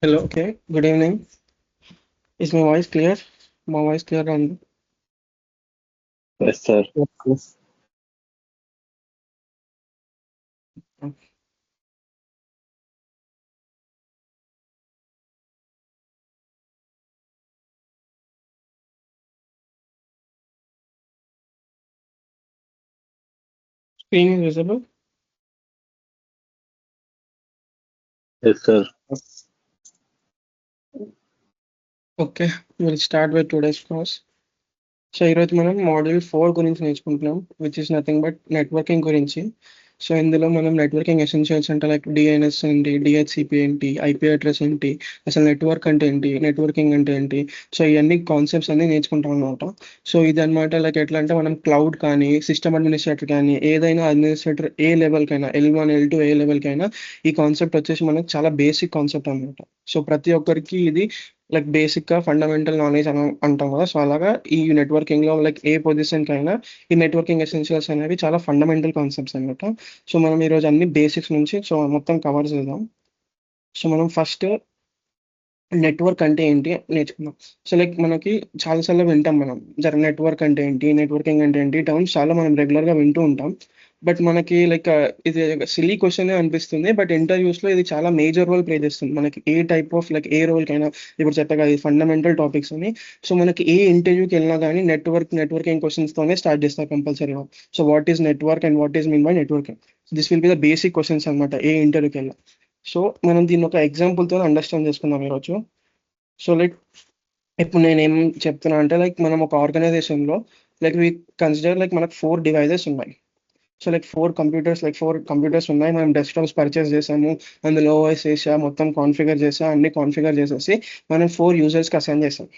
Hello, okay. Good evening. Is my voice clear? My voice clear on Yes, sir. Yes. Screen is visible? Yes, sir. Okay, we'll start with today's class. So ఈరోజు మనం module 4 గురించి నేర్చుకుంటున్నాం which is nothing but networking గురించి. So ఇందులో మనం networking essentials అంటే like DNS ఏంటి, DHCP ఏంటి, ఐపీ అడ్రస్ ఏంటి, అసలు నెట్వర్క్ అంటే ఏంటి, నెట్వర్కింగ్ అంటే ఏంటి, సో ఇవన్నీ కాన్సెప్ట్స్ అన్ని నేర్చుకుంటాం అనమాట. సో ఇది అనమాట లైక్ ఎట్లా అంటే మనం క్లౌడ్ కానీ సిస్టమ్ అడ్మినిస్ట్రేటర్ కానీ ఏదైనా అడ్మినిస్ట్రేటర్ ఏ లెవెల్కైనా L1 L2 ఏ లెవెల్కైనా ఈ కాన్సెప్ట్ వచ్చేసి మనకు చాలా బేసిక్ కాన్సెప్ట్ అనమాట. సో ప్రతి ఒక్కరికి ఇది లైక్ బేసిక్ గా ఫండమెంటల్ నాలెడ్జ్ అని అంటాం కదా. సో అలాగా ఈ నెట్వర్కింగ్ లో లైక్ ఏ పొజిషన్ కైనా ఈ నెట్వర్కింగ్ ఎసెన్షియల్స్ అనేవి చాలా ఫండమెంటల్ కాన్సెప్ట్స్ అనమాట. సో మనం ఈరోజు అన్ని బేసిక్స్ నుంచి సో మొత్తం కవర్ చేద్దాం. సో మనం ఫస్ట్ నెట్వర్క్ అంటే ఏంటి నేర్చుకుందాం. సో లైక్ మనకి చాలాసార్లు వింటాం మనం నెట్వర్క్ అంటే ఏంటి, నెట్వర్కింగ్ అంటే ఏంటి, టర్మ్స్ చాలా మనం రెగ్యులర్ గా వింటూ ఉంటాం. బట్ మనకి లైక్ ఇది సిల్లీ క్వశ్చన్ అనిపిస్తుంది. బట్ ఇంటర్వ్యూస్ లో ఇది చాలా మేజర్ రోల్ ప్లే చేస్తుంది మనకి a type of like a role కైనా. ఇప్పుడు చెప్పగా ఇది ఫండమెంటల్ టాపిక్స్ అని. సో మనకి ఏ ఇంటర్వ్యూకి వెళ్ళినా కానీ నెట్వర్కింగ్ క్వశ్చన్స్ తోనే స్టార్ట్ చేస్తారు కంపల్సరీగా. So what is network and what is mean by networking, this will be the basic questions అనమాట ఏ ఇంటర్వ్యూకి వెళ్ళినా. సో మనం దీన్ని ఒక ఎగ్జాంపుల్తో అండర్స్టాండ్ చేసుకుందాం ఈరోజు. సో లైక్ ఇప్పుడు నేనేం చెప్తున్నా అంటే లైక్ మనం ఒక ఆర్గనైజేషన్లో లైక్ వి కన్సిడర్ లైక్ మనకు 4 డివైజెస్ ఉన్నాయి. సో లైక్ ఫోర్ కంప్యూటర్స్ ఉన్నాయి. మనం డెస్క్టాప్స్ పర్చేస్ చేసాము, అందులో ఓఎస్ వేసా, మొత్తం కాన్ఫిగర్ చేసా, అన్ని కాన్ఫిగర్ చేసేసి మనం 4 యూజర్స్కి అసైన్ చేసాం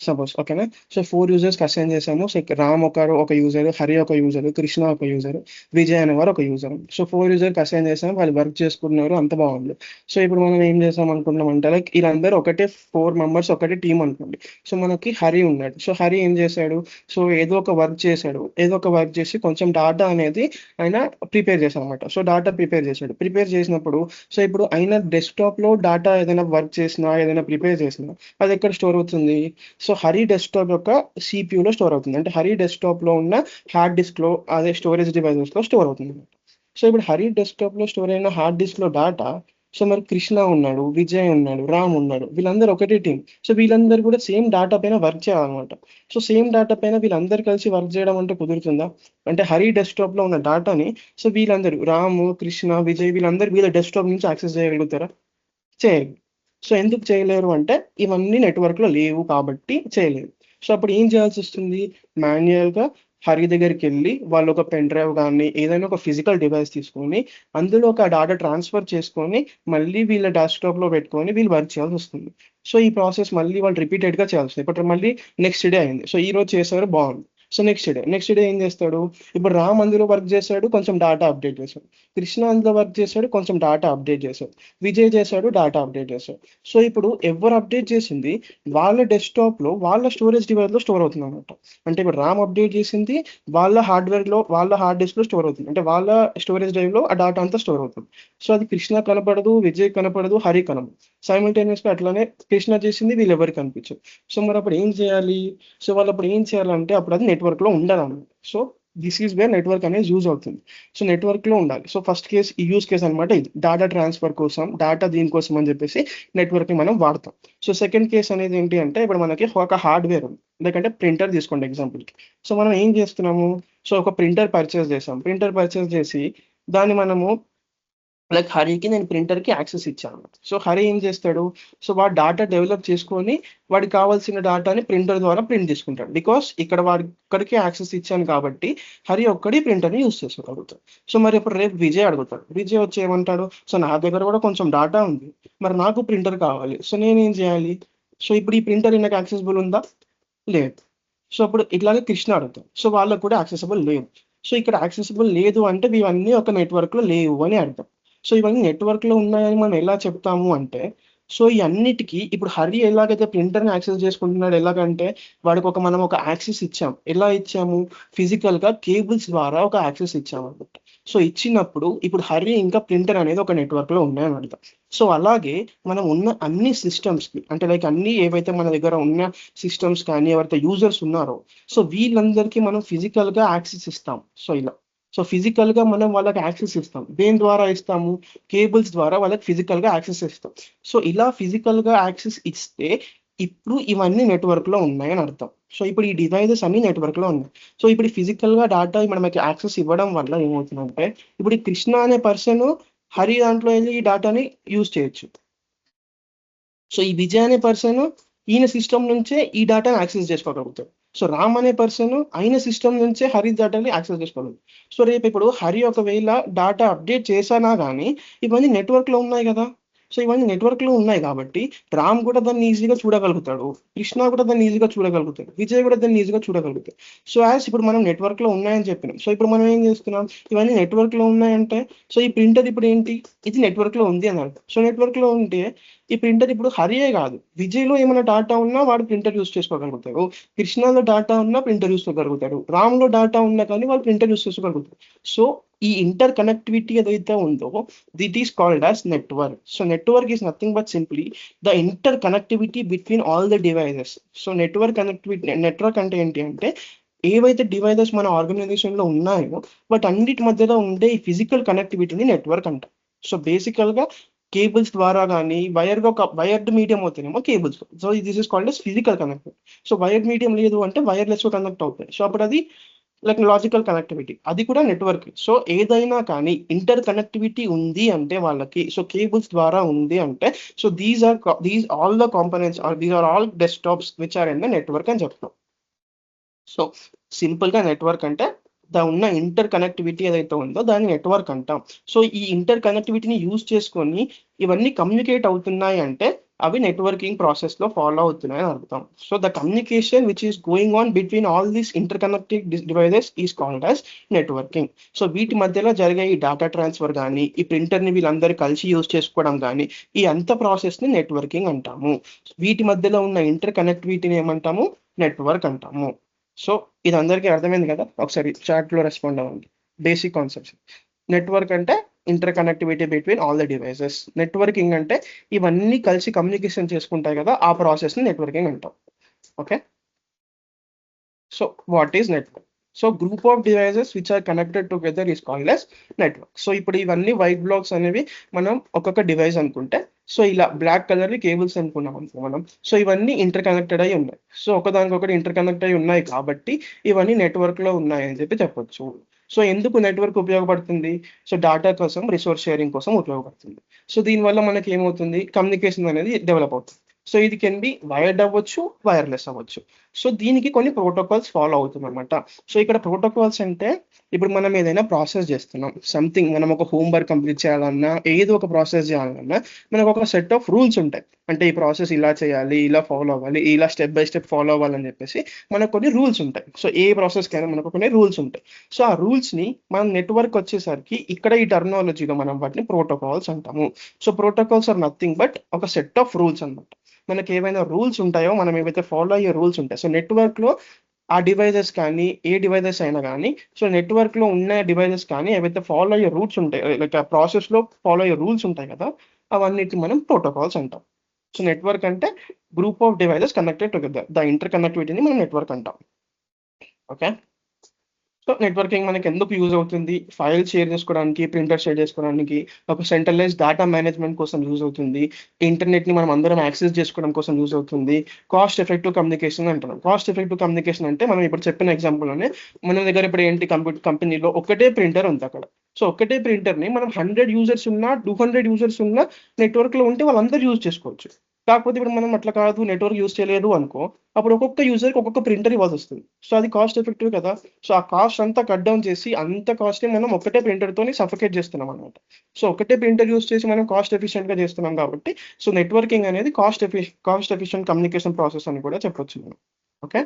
సపోజ్. ఓకేనా? సో 4 యూజర్స్కి అసైన్ చేసాము. సో రామ్ ఒక యూజర్, హరి ఒక యూజర్, కృష్ణ ఒక యూజర్, విజయ్ అనేవారు ఒక యూజర్. సో 4 యూజర్కి అసైన్ చేసాము, వాళ్ళు వర్క్ చేసుకున్నారు, అంత బాగుంది. సో ఇప్పుడు మనం ఏం చేసాం అనుకుంటున్నాం అంటే లైక్ వీళ్ళందరూ ఒకటే 4 మెంబర్స్ ఒకటే టీం అనుకోండి. సో మనకి హరి ఉన్నాడు. సో హరి ఏం చేశాడు? సో ఏదో ఒక వర్క్ చేశాడు, ఏదో ఒక వర్క్ చేసి కొంచెం డాటా అనేది ఆయన ప్రిపేర్ చేశాడు అనమాట. సో డాటా ప్రిపేర్ చేసినప్పుడు సో ఇప్పుడు ఆయన డెస్క్టాప్లో డాటా ఏదైనా వర్క్ చేసినా, ఏదైనా ప్రిపేర్ చేసినా అది ఎక్కడ స్టోర్ అవుతుంది? సో హరి డెస్క్టాప్ యొక్క సిపియూలో స్టోర్ అవుతుంది. అంటే హరి డెస్క్టాప్లో ఉన్న హార్డ్ డిస్క్లో, అదే స్టోరేజ్ డివైజెస్లో స్టోర్ అవుతుంది. సో ఇప్పుడు హరి డెస్క్టాప్లో స్టోర్ అయిన హార్డ్ డిస్క్లో డాటా, సో మరి కృష్ణ ఉన్నాడు, విజయ్ ఉన్నాడు, రామ్ ఉన్నాడు, వీళ్ళందరూ ఒకటే టీం. సో వీళ్ళందరూ కూడా సేమ్ డాటా పైన వర్క్ చేయాలన్నమాట. సో సేమ్ డాటా పైన వీళ్ళందరూ కలిసి వర్క్ చేయడం అంటే కుదురుతుందా? అంటే హరి డెస్క్టాప్లో ఉన్న డాటాని సో వీళ్ళందరూ రాము, కృష్ణ, విజయ్ వీళ్ళందరూ వీళ్ళ డెస్క్టాప్ నుంచి యాక్సెస్ చేయగలుగుతారా? చేయరు. సో ఎందుకు చేయలేరు అంటే ఇవన్నీ నెట్వర్క్‌లో లేవు కాబట్టి చేయలేరు. సో అప్పుడు ఏం చేయాల్సొస్తుంది? మాన్యుయల్‌గా హరి దగ్గరికెళ్ళి వాళ్ళు ఒక పెన్ డ్రైవ్ గాని, ఏదైనా ఒక ఫిజికల్ డివైస్ తీసుకొని, అందులో ఒక డాటా ట్రాన్స్‌ఫర్ చేసుకొని, మళ్ళీ వీళ్ళ డెస్క్‌టాప్‌లో పెట్టుకొని వీళ్ళు వర్క్ చేయాల్సొస్తుంది. సో ఈ ప్రాసెస్ మళ్ళీ వాళ్ళు రిపీటెడ్‌గా చేయాల్సి ఇప్పుడు మళ్ళీ నెక్స్ట్ డే అయింది. సో ఈరోజు చేశారు బావుంది. సో నెక్స్ట్ డే ఏం చేస్తాడు? ఇప్పుడు రామ్ అందులో వర్క్ చేశాడు, కొంచెం డాటా అప్డేట్ చేశాడు. కృష్ణ అందులో వర్క్ చేశాడు, కొంచెం డాటా అప్డేట్ చేశాడు. విజయ్ చేశాడు, డాటా అప్డేట్ చేశాడు. సో ఇప్పుడు ఎవరు అప్డేట్ చేసింది వాళ్ళ డెస్క్టాప్‌లో, వాళ్ళ స్టోరేజ్ డివైస్‌లో స్టోర్ అవుతుందన్నమాట. అంటే ఇప్పుడు రామ్ అప్డేట్ చేసింది వాళ్ళ హార్డ్‌వేర్‌లో, వాళ్ళ హార్డ్ డిస్క్‌లో స్టోర్ అవుతుంది. అంటే వాళ్ళ స్టోరేజ్ డ్రైవ్‌లో ఆ డాటా అంతా స్టోర్ అవుతుంది. సో అది కృష్ణ కనపడదు, విజయ్ కనపడదు, హరి కనపడదు. సైమల్టేనియస్‌గా అట్లనే కృష్ణ చేసింది వీళ్ళెవ్వరికీ కనిపించదు. సో మరప్పుడు ఏం చేయాలి? సో వాళ్ళప్పుడు ఏం చేయాలంటే అప్పుడు అది నెట్వర్క్‌లో ఉండాలన్నమాట. So this is where network అనేది యూజ్ అవుతుంది. సో నెట్వర్క్‌లో ఉండాలి. సో ఫస్ట్ కేస్ ఈ యూజ్ కేస్ అనమాట ఇది. డాటా ట్రాన్స్‌ఫర్ కోసం, డాటా దీనికోసం అని చెప్పేసి నెట్వర్క్‌ని మనం వాడతాం. సో సెకండ్ కేస్ అనేది ఏంటి అంటే ఇప్పుడు మనకి ఒక హార్డ్‌వేర్ ఉంది. లేకంటే ప్రింటర్ తీసుకోండి ఎగ్జాంపుల్‌కి. సో మనం ఏం చేస్తున్నాము? సో ఒక ప్రింటర్ పర్చేస్ చేసాం. ప్రింటర్ పర్చేస్ చేసి దాన్ని మనము లైక్ హరికి నేను ప్రింటర్‌కి యాక్సెస్ ఇచ్చాను. సో హరి ఏం చేస్తాడు? సో వాడు డాటా డెవలప్ చేసుకొని వాడికి కావాల్సిన డాటాని ప్రింటర్ ద్వారా ప్రింట్ తీసుకుంటాడు. బికాస్ ఇక్కడ వాడిక్కడికే యాక్సెస్ ఇచ్చాను కాబట్టి హరి ఒక్కడే ప్రింటర్‌ని యూజ్ చేసుకోగలుగుతాడు. సో మరి ఇప్పుడు రేపు విజయ్ అడుగుతాడు. విజయ్ వచ్చి ఏమంటాడు? సో నా దగ్గర కూడా కొంచెం డాటా ఉంది. మరి నాకు ప్రింటర్ కావాలి. సో నేనేం చేయాలి? సో ఇప్పుడు ఈ ప్రింటర్ ఈయనకి యాక్సెసిబుల్ ఉందా? లేదు. సో అప్పుడు ఇట్లాగే కృష్ణ అడుగుతాడు. సో వాళ్ళకి కూడా యాక్సెసిబుల్ లేదు. సో ఇక్కడ యాక్సెసిబుల్ లేదు అంటే ఇవన్నీ ఒక నెట్వర్క్‌లో లేవు అని అర్థం. సో ఇవన్నీ నెట్వర్క్‌లో ఉన్నాయని మనం ఎలా చెప్తాము అంటే, సో ఈ అన్నిటికి ఇప్పుడు హరి ఎలాగైతే ప్రింటర్‌ని యాక్సెస్ చేసుకుంటున్నాడు ఎలాగంటే, మనం ఒక యాక్సెస్ ఇచ్చాం. ఎలా ఇచ్చాము? ఫిజికల్‌గా కేబుల్స్ ద్వారా ఒక యాక్సెస్ ఇచ్చామన్నమాట. సో ఇచ్చినప్పుడు ఇప్పుడు హరి ఇంకా ప్రింటర్ అనేది ఒక నెట్వర్క్లో ఉన్నాయని అర్థం. సో అలాగే మనం ఉన్న అన్ని సిస్టమ్స్కి అంటే లైక్ అన్ని ఏవైతే మన దగ్గర ఉన్న సిస్టమ్స్ కానీ ఎవరైతే యూజర్స్ ఉన్నారో సో వీళ్ళందరికీ మనం ఫిజికల్గా యాక్సెస్ ఇస్తాం. సో ఇలా సో ఫిజికల్గా మనం వాళ్ళకి యాక్సెస్ ఇస్తాం. దేని ద్వారా ఇస్తాము? కేబుల్స్ ద్వారా వాళ్ళకి ఫిజికల్గా యాక్సెస్ ఇస్తాం. సో ఇలా ఫిజికల్గా యాక్సెస్ ఇస్తే ఇప్పుడు ఇవన్నీ నెట్వర్క్లో ఉన్నాయని అర్థం. సో ఇప్పుడు ఈ డివైజెస్ అన్ని నెట్వర్క్లో ఉన్నాయి. సో ఇప్పుడు ఫిజికల్గా డేటా మనకి యాక్సెస్ ఇవ్వడం వల్ల ఏమవుతుందంటే ఇప్పుడు ఈ కృష్ణ అనే పర్సన్ హరి దాంట్లో వెళ్ళి ఈ డేటాని యూజ్ చేయొచ్చు. సో ఈ విజయ్ అనే పర్సన్ ఈయన సిస్టమ్ నుంచే ఈ డేటాని యాక్సెస్ చేసుకోగలుగుతాడు. సో రామ్ అనే పర్సన్ ఆయన సిస్టమ్ నుంచే హరి డేటాని యాక్సెస్ చేసుకోగలుగుతాడు. సో రేపు ఇప్పుడు హరి ఒకవేళ డేటా అప్డేట్ చేశానా కానీ ఇవన్నీ నెట్వర్క్లో ఉన్నాయి కదా. సో ఇవన్నీ నెట్వర్క్లో ఉన్నాయి కాబట్టి రామ్ కూడా దాన్ని ఈజీగా చూడగలుగుతాడు, కృష్ణ కూడా దాన్ని ఈజీగా చూడగలుగుతాడు, విజయ్ కూడా దాన్ని ఈజీగా చూడగలుగుతాడు. సో యాజ్ ఇప్పుడు మనం నెట్వర్క్లో ఉన్నాయని చెప్పినాం. సో ఇప్పుడు మనం ఏం చేస్తున్నాం? ఇవన్నీ నెట్వర్క్లో ఉన్నాయంటే సో ఈ ప్రింటర్ ఇప్పుడు ఏంటి? ఇది నెట్వర్క్లో ఉంది అని అర్థం. సో నెట్వర్క్లో ఉంటే ఈ ప్రింటర్ ఇప్పుడు హరియే కాదు, విజయ్లో ఏమైనా డాటా ఉన్నా వాడు ప్రింటర్ యూస్ చేసుకోగలుగుతాడు, కృష్ణలో డాటా ఉన్నా ప్రింటర్ యూస్ చేసుకోగలుగుతాడు, రామ్లో డాటా ఉన్నా కానీ వాళ్ళు ప్రింటర్ యూస్ చేసుకోగలుగుతారు. సో ఈ ఇంటర్ కనెక్టివిటీ ఏదైతే ఉందో that is called as network. So network is nothing but simply the interconnectivity between all the devices. So network అంటే ఏంటి అంటే ఏవైతే డివైజెస్ మన ఆర్గనైజేషన్లో ఉన్నాయో బట్ అన్నిటి మధ్యలో ఉండే ఈ ఫిజికల్ కనెక్టివిటీని నెట్వర్క్ అంటాం. సో బేసికల్గా కేబుల్స్ ద్వారా కానీ వైర్డ్ మీడియం అవుతాయేమో cables. So this is called as physical connectivity. So wired medium లేదు అంటే వైర్లెస్ కనెక్ట్ అవుతాయి. సో అప్పుడు అది లైక్ లాజికల్ కనెక్టివిటీ, అది కూడా నెట్వర్క్. సో ఏదైనా కానీ ఇంటర్ కనెక్టివిటీ ఉంది అంటే వాళ్ళకి సో కేబుల్స్ ద్వారా ఉంది అంటే so these all the components these are all desktops which are in the network అని చెప్తాం. సో సింపుల్గా నెట్వర్క్ అంటే ఉన్న ఇంటర్ కనెక్టివిటీ ఏదైతే ఉందో దాన్ని నెట్వర్క్ అంటాం. సో ఈ ఇంటర్ కనెక్టివిటీని యూజ్ చేసుకొని ఇవన్నీ కమ్యూనికేట్ అవుతున్నాయి అంటే అవి నెట్వర్కింగ్ ప్రాసెస్లో ఫాలో అవుతున్నాయి అని అర్థం. So the communication which is going on between all these inter connected devices is called as networking. So వీటి మధ్యలో జరిగే ఈ డేటా ట్రాన్స్ఫర్ కానీ ఈ ప్రింటర్ని వీళ్ళందరూ కలిసి యూజ్ చేసుకోవడం కానీ ఈ అంత ప్రాసెస్ని నెట్వర్కింగ్ అంటాము. వీటి మధ్యలో ఉన్న ఇంటర్ కనెక్టివిటీని ఏమంటాము? నెట్వర్క్ అంటాము. సో ఇది అందరికీ అర్థమైంది కదా? ఒకసారి చాట్లో రెస్పాండ్ అవ్వండి. Basic concepts. నెట్వర్క్ అంటే inter connectivity between all the devices. Networking అంటే ఇవన్నీ కలిసి కమ్యూనికేషన్ చేసుకుంటాయి కదా, ఆ ప్రాసెస్ని నెట్వర్కింగ్ అంటాం. Okay, so what is network? So group of devices which are connected together is called as network. So ఇప్పుడు ఇవన్నీ వైట్ బ్లాక్స్ అనేవి మనం ఒక్కొక్క డివైస్ అనుకుంటే సో ఇలా బ్లాక్ కలర్వి కేబుల్స్ అనుకున్నాం అనుకో మనం. సో ఇవన్నీ ఇంటర్ కనెక్టెడ్ అయి ఉన్నాయి. సో ఒకదానికొకటి ఇంటర్ కనెక్ట్ అయి ఉన్నాయి కాబట్టి ఇవన్నీ నెట్వర్క్లో ఉన్నాయి అని చెప్పొచ్చు. సో ఎందుకు నెట్వర్క్ ఉపయోగపడుతుంది? సో డేటా కోసం, రిసోర్స్ షేరింగ్ కోసం ఉపయోగపడుతుంది. సో దీనివల్ల మనకి ఏమవుతుంది? కమ్యూనికేషన్ అనేది డెవలప్ అవుతుంది. సో ఇది కెన్ బి వైర్డ్ అవ్వచ్చు, వైర్లెస్ అవ్వచ్చు. సో దీనికి కొన్ని ప్రోటోకాల్స్ ఫాలో అవుతుంది అనమాట. సో ఇక్కడ ప్రోటోకాల్స్ అంటే ఇప్పుడు మనం ఏదైనా ప్రాసెస్ చేస్తున్నాం, సంథింగ్ మనం ఒక హోంవర్క్ కంప్లీట్ చేయాలన్నా ఏదో ఒక ప్రాసెస్ చేయాలన్నా మనకు ఒక సెట్ ఆఫ్ రూల్స్ ఉంటాయి. అంటే ఈ ప్రాసెస్ ఇలా చేయాలి, ఇలా ఫాలో అవ్వాలి, ఇలా స్టెప్ బై స్టెప్ ఫాలో అవ్వాలని చెప్పేసి మనకు కొన్ని రూల్స్ ఉంటాయి. సో ఏ ప్రాసెస్కైనా మనకు కొన్ని రూల్స్ ఉంటాయి. సో ఆ రూల్స్ని మనం నెట్వర్క్ వచ్చేసరికి ఇక్కడ ఈ టర్మినాలజీలో మనం వాటిని ప్రోటోకాల్స్ అంటాము. So protocols are nothing but ఒక సెట్ ఆఫ్ రూల్స్ అనమాట. మనకి ఏవైనా రూల్స్ ఉంటాయో, మనం ఏవైతే ఫాలో అయ్యే రూల్స్ ఉంటాయి. సో నెట్వర్క్లో ఆ డివైజెస్ కానీ ఏ డివైజెస్ అయినా కానీ సో నెట్వర్క్లో ఉన్న డివైజెస్ కానీ ఏవైతే ఫాలో అయ్యే రూల్స్ ఉంటాయి, లైక్ ఆ ప్రాసెస్లో ఫాలో అయ్యే రూల్స్ ఉంటాయి కదా, అవన్నిటిని మనం ప్రోటోకాల్స్ అంటాం. సో నెట్వర్క్ అంటే group of devices connected together, the inter కనెక్టివిటీని మనం నెట్వర్క్ అంటాం. ఓకే, సో నెట్వర్కింగ్ మనకి ఎందుకు యూజ్ అవుతుంది? ఫైల్ షేర్ చేసుకోవడానికి, ప్రింటర్ షేర్ చేసుకోవడానికి, ఒక సెంట్రలైజ్ డేటా మేనేజ్మెంట్ కోసం యూజ్ అవుతుంది, ఇంటర్నెట్ని మనం అందరం యాక్సెస్ చేసుకోవడం కోసం యూజ్ అవుతుంది, కాస్ట్ ఎఫెక్టివ్ కమ్యూనికేషన్ అంటున్నాం. కాస్ట్ ఎఫెక్టివ్ కమ్యూనికేషన్ అంటే మనం ఇప్పుడు చెప్పిన ఎగ్జాంపుల్లోనే మన దగ్గర ఇప్పుడు ఏంటి, కంపెనీలో ఒకటే ప్రింటర్ ఉంది అక్కడ. సో ఒకటే ప్రింటర్ని మనం 100 యూజర్స్ ఉన్నా 200 యూజర్స్ ఉన్నా నెట్వర్క్లో ఉంటే వాళ్ళందరూ యూజ్ చేసుకోవచ్చు. కాకపోతే ఇప్పుడు మనం అట్లా కాదు, నెట్వర్క్ యూజ్ చేయలేదు అనుకో, అప్పుడు ఒక్కొక్క యూజర్కి ఒక్కొక్క ప్రింటర్ ఇవ్వాల్సి వస్తుంది. సో అది కాస్ట్ ఎఫెక్టివ్ కదా. సో ఆ కాస్ట్ అంతా కట్ డౌన్ చేసి అంత కాస్ట్ని మనం ఒకటే ప్రింటర్తోని సఫికేట్ చేస్తున్నాం అనమాట. సో ఒకటే ప్రింటర్ యూజ్ చేసి మనం కాస్ట్ ఎఫిషియెంట్గా చేస్తున్నాం కాబట్టి సో నెట్వర్కింగ్ అనేది కాస్ట్ ఎఫిషియెంట్ కమ్యూనికేషన్ ప్రాసెస్ అని కూడా చెప్పొచ్చు మనం. ఓకే,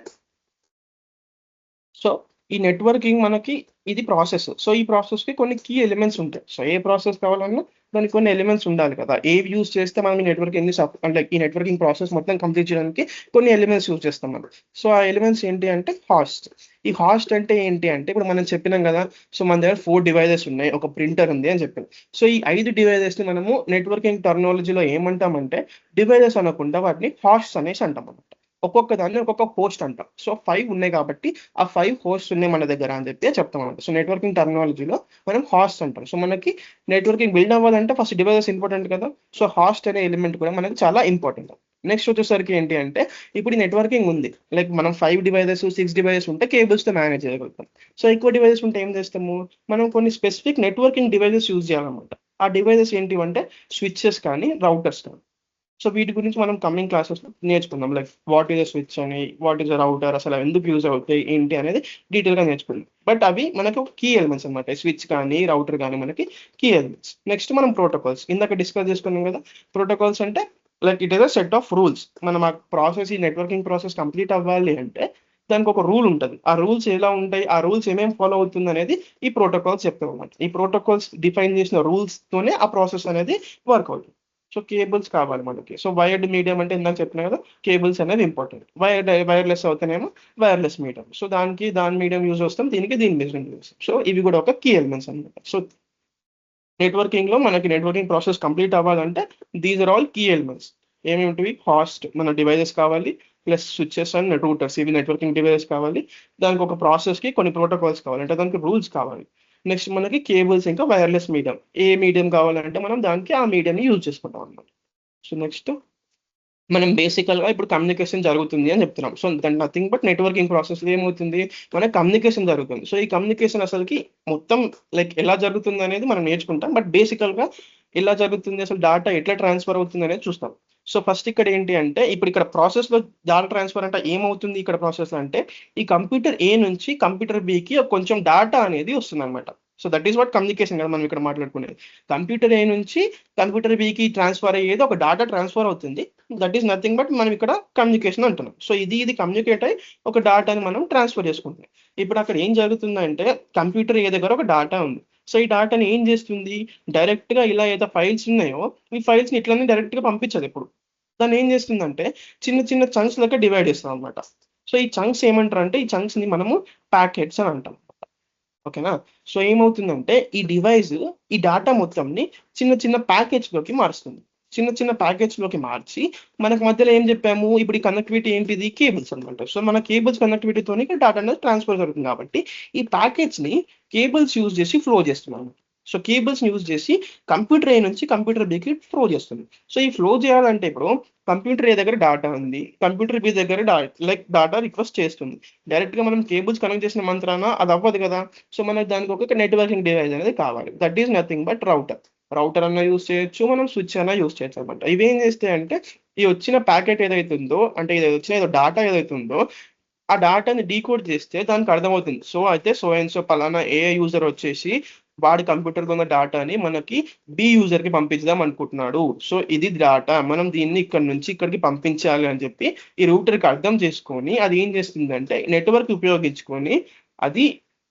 సో ఈ నెట్వర్కింగ్ మనకి ఇది ప్రాసెస్. సో ఈ ప్రాసెస్కి కొన్ని కీ ఎలిమెంట్స్ ఉంటాయి. సో ఏ ప్రాసెస్ కావాలన్నా దానికి కొన్ని ఎలిమెంట్స్ ఉండాలి కదా. ఏవి యూజ్ చేస్తే మనం ఈ నెట్వర్కింగ్ అంటే ఈ నెట్వర్కింగ్ ప్రాసెస్ మొత్తం కంప్లీట్ చేయడానికి కొన్ని ఎలిమెంట్స్ యూజ్ చేస్తాం మనం. సో ఆ ఎలిమెంట్స్ ఏంటి అంటే హాస్ట్. ఈ హాస్ట్ అంటే ఏంటి అంటే ఇప్పుడు మనం చెప్పినాం కదా, సో మన దగ్గర 4 డివైజెస్ ఉన్నాయి, ఒక ప్రింటర్ ఉంది అని చెప్పాం. సో ఈ 5 డివైజెస్ ని మనము నెట్వర్కింగ్ టెర్మినాలజీలో ఏమంటామంటే డివైజెస్ అనకుండా వాటిని హాస్ట్స్ అనేసి అంటాం అనమాట. ఒక్కొక్క దాన్ని ఒక్కొక్క హోస్ట్ అంటాం. సో 5 ఉన్నాయి కాబట్టి ఆ 5 హోస్ట్ ఉన్నాయి మన దగ్గర అని చెప్పి చెప్తాం అనమాట. సో నెట్వర్కింగ్ టెర్మినాలజీలో మనం హాస్ట్ అంటాం. సో మనకి నెట్వర్కింగ్ బిల్డ్ అవ్వాలంటే ఫస్ట్ డివైజెస్ ఇంపార్టెంట్ కదా. సో హాస్ట్ అనే ఎలిమెంట్ కూడా మనకి చాలా ఇంపార్టెంట్. నెక్స్ట్ వచ్చేసరికి ఏంటి అంటే ఇప్పుడు ఈ నెట్వర్కింగ్ ఉంది, లైక్ మనం 5 డివైజెస్ 6 డివైజెస్ ఉంటే కేబుల్స్ తో మేనేజ్ చేయగలుగుతాం. సో ఎక్కువ డివైజెస్ ఉంటే ఏం చేస్తాము, మనం కొన్ని స్పెసిఫిక్ నెట్వర్కింగ్ డివైజెస్ యూజ్ చేయాలన్నమాట. ఆ డివైజెస్ ఏంటి అంటే స్విచ్చెస్ కానీ రౌటర్స్ కానీ. సో వీటి గురించి మనం కమింగ్ క్లాసెస్ నేర్చుకుందాం, like what is a switch అని, వాట్ ఈస్ అ రౌటర్, అసలు ఎందుకు యూజ్ అవుతాయి ఏంటి అనేది డీటెయిల్ గా నేర్చుకుందాం. బట్ అవి మనకు ఒక కీ ఎలిమెంట్స్ అనమాట. స్విచ్ కానీ రౌటర్ కానీ మనకి కీ ఎలిమెంట్స్. నెక్స్ట్ మనం ప్రోటోకాల్స్ ఇందాక డిస్కస్ చేసుకున్నాం కదా. ప్రోటోకాల్స్ అంటే like it is a set of rules. మనం ఆ ప్రాసెస్, ఈ నెట్వర్కింగ్ ప్రాసెస్ కంప్లీట్ అవ్వాలి అంటే దానికి ఒక రూల్ ఉంటుంది. ఆ రూల్స్ ఎలా ఉంటాయి, ఆ రూల్స్ ఏమేమి ఫాలో అవుతుంది అనేది ఈ ప్రోటోకాల్స్ చెప్తాం అన్నమాట. ఈ ప్రోటోకాల్స్ డిఫైన్ చేసిన రూల్స్ తోనే ఆ ప్రాసెస్ అనేది వర్క్ అవుతుంది. సో కేబుల్స్ కావాలి మనకి. సో వైర్డ్ మీడియం అంటే ఇందాక చెప్పిన కదా, కేబుల్స్ అనేది ఇంపార్టెంట్. వైర్లెస్ అవుతానేమో వైర్లెస్ మీడియం. సో దాని మీడియం యూజ్ వస్తాం, దీని మీడియం యూజ్ వస్తాం. సో ఇవి కూడా ఒక కీ ఎలిమెంట్స్ అనమాట. సో నెట్వర్కింగ్ లో మనకి నెట్వర్కింగ్ ప్రాసెస్ కంప్లీట్ అవ్వాలంటే these are all key elements. ఏమేమిటివి, హాస్ట్ మన డివైజెస్ కావాలి, ప్లస్ స్విచెస్ అండ్ రూటర్స్ ఇవి నెట్వర్కింగ్ డివైజెస్ కావాలి. దానికి ఒక ప్రాసెస్ కి కొన్ని ప్రోటోకాల్స్ కావాలి, అంటే దానికి రూల్స్ కావాలి. నెక్స్ట్ మనకి కేబుల్స్ ఇంకా వైర్లెస్ మీడియం. ఏ మీడియం కావాలంటే మనం దానికి ఆ మీడియంని యూజ్ చేసుకుంటాం అనమాట. సో నెక్స్ట్ మనం బేసికల్గా ఇప్పుడు కమ్యూనికేషన్ జరుగుతుంది అని చెప్తున్నాం. So that nothing but networking process ఏమవుతుంది, మనకి కమ్యూనికేషన్ జరుగుతుంది. సో ఈ కమ్యూనికేషన్ అసలుకి మొత్తం లైక్ ఎలా జరుగుతుంది అనేది మనం నేర్చుకుంటాం. బట్ బేసికల్గా ఎలా జరుగుతుంది, అసలు డేటా ఎట్లా ట్రాన్స్ఫర్ అవుతుంది అనేది చూస్తాం. సో ఫస్ట్ ఇక్కడ ఏంటి అంటే ఇప్పుడు ఇక్కడ ప్రాసెస్ లో డేటా ట్రాన్స్ఫర్ అంటే ఏమవుతుంది ఇక్కడ ప్రాసెస్ అంటే ఈ కంప్యూటర్ ఏ నుంచి కంప్యూటర్ బికి కొంచెం డేటా అనేది వస్తుంది అనమాట. So that is what communication కదా మనం ఇక్కడ మాట్లాడుకునేది. కంప్యూటర్ ఏ నుంచి కంప్యూటర్ బికి ట్రాన్స్ఫర్ అయ్యేది ఒక డేటా ట్రాన్స్ఫర్ అవుతుంది. దట్ ఈస్ నథింగ్ బట్ మనం ఇక్కడ కమ్యూనికేషన్ అంటున్నాం. సో ఇది కమ్యూనికేట్ అయ్యి ఒక డేటాని మనం ట్రాన్స్ఫర్ చేసుకుంటాం. ఇప్పుడు అక్కడ ఏం జరుగుతుందంటే కంప్యూటర్ ఏ దగ్గర ఒక డేటా ఉంది. సో ఈ డేటాని ఏం చేస్తుంది, డైరెక్ట్ గా ఇలా ఏదో ఫైల్స్ ఉన్నాయో ఈ ఫైల్స్ ని ఇట్లనే డైరెక్ట్ గా పంపించదు. ఎప్పుడు దాన్ని ఏం చేస్తుందంటే చిన్న చిన్న చంక్స్ లెక్క డివైడ్ చేస్తాం అనమాట. సో ఈ చంక్స్ ఏమంటారు అంటే ఈ చంక్స్ ని మనము ప్యాకెట్స్ అని అంటాం. ఓకేనా. సో ఏమవుతుందంటే ఈ డివైస్ ఈ డేటా మొత్తంని చిన్న చిన్న ప్యాకేజ్ లోకి మారుస్తుంది. చిన్న చిన్న ప్యాకేజ్ లోకి మార్చి మనకు మధ్యలో ఏం చెప్పాము, ఇప్పుడు ఈ కనెక్టివిటీ ఏంటిది, కేబుల్స్ అనమాట. సో మన కేబుల్స్ కనెక్టివిటీతోని డేటా అనేది ట్రాన్స్ఫర్ జరుగుతుంది. కాబట్టి ఈ ప్యాకేజ్ ని కేబుల్స్ యూజ్ చేసి ఫ్లో చేస్తున్నాము. సో కేబుల్స్ యూజ్ చేసి కంప్యూటర్ ఏ నుంచి కంప్యూటర్ బికి ఫ్లో చేస్తుంది. సో ఈ ఫ్లో చేయాలంటే ఇప్పుడు కంప్యూటర్ ఏ దగ్గర డేటా ఉంది, కంప్యూటర్ బి దగ్గర డేటా రిక్వెస్ట్ చేస్తుంది. డైరెక్ట్ గా మనం కేబుల్స్ కనెక్ట్ చేసిన మంత్రాన అది అవ్వదు కదా. సో మనకి దానికి ఒక నెట్వర్కింగ్ డివైస్ అనేది కావాలి. That is nothing but router అన్న యూజ్ చేయొచ్చు, మనం స్విచ్ అన్న యూజ్ చేయొచ్చు అనమాట. ఇవేం చేస్తాయి అంటే ఈ వచ్చిన ప్యాకెట్ ఏదైతే ఉందో, అంటే ఇది వచ్చిన డేటా ఏదైతే ఉందో ఆ డేటాని డీకోడ్ చేస్తే దానికి అర్థమవుతుంది. సో అయితే సో అండ్ సో పలానా ఏ యూజర్ వచ్చేసి వాడి కంప్యూటర్ ఉన్న డేటాని మనకి బి యూజర్ కి పంపించదాం అనుకుంటున్నాడు. సో ఇది డేటా, మనం దీన్ని ఇక్కడ నుంచి ఇక్కడికి పంపించాలి అని చెప్పి ఈ రూటర్ కి అర్థం చేసుకొని అది ఏం చేస్తుందంటే నెట్వర్క్ ఉపయోగించుకొని అది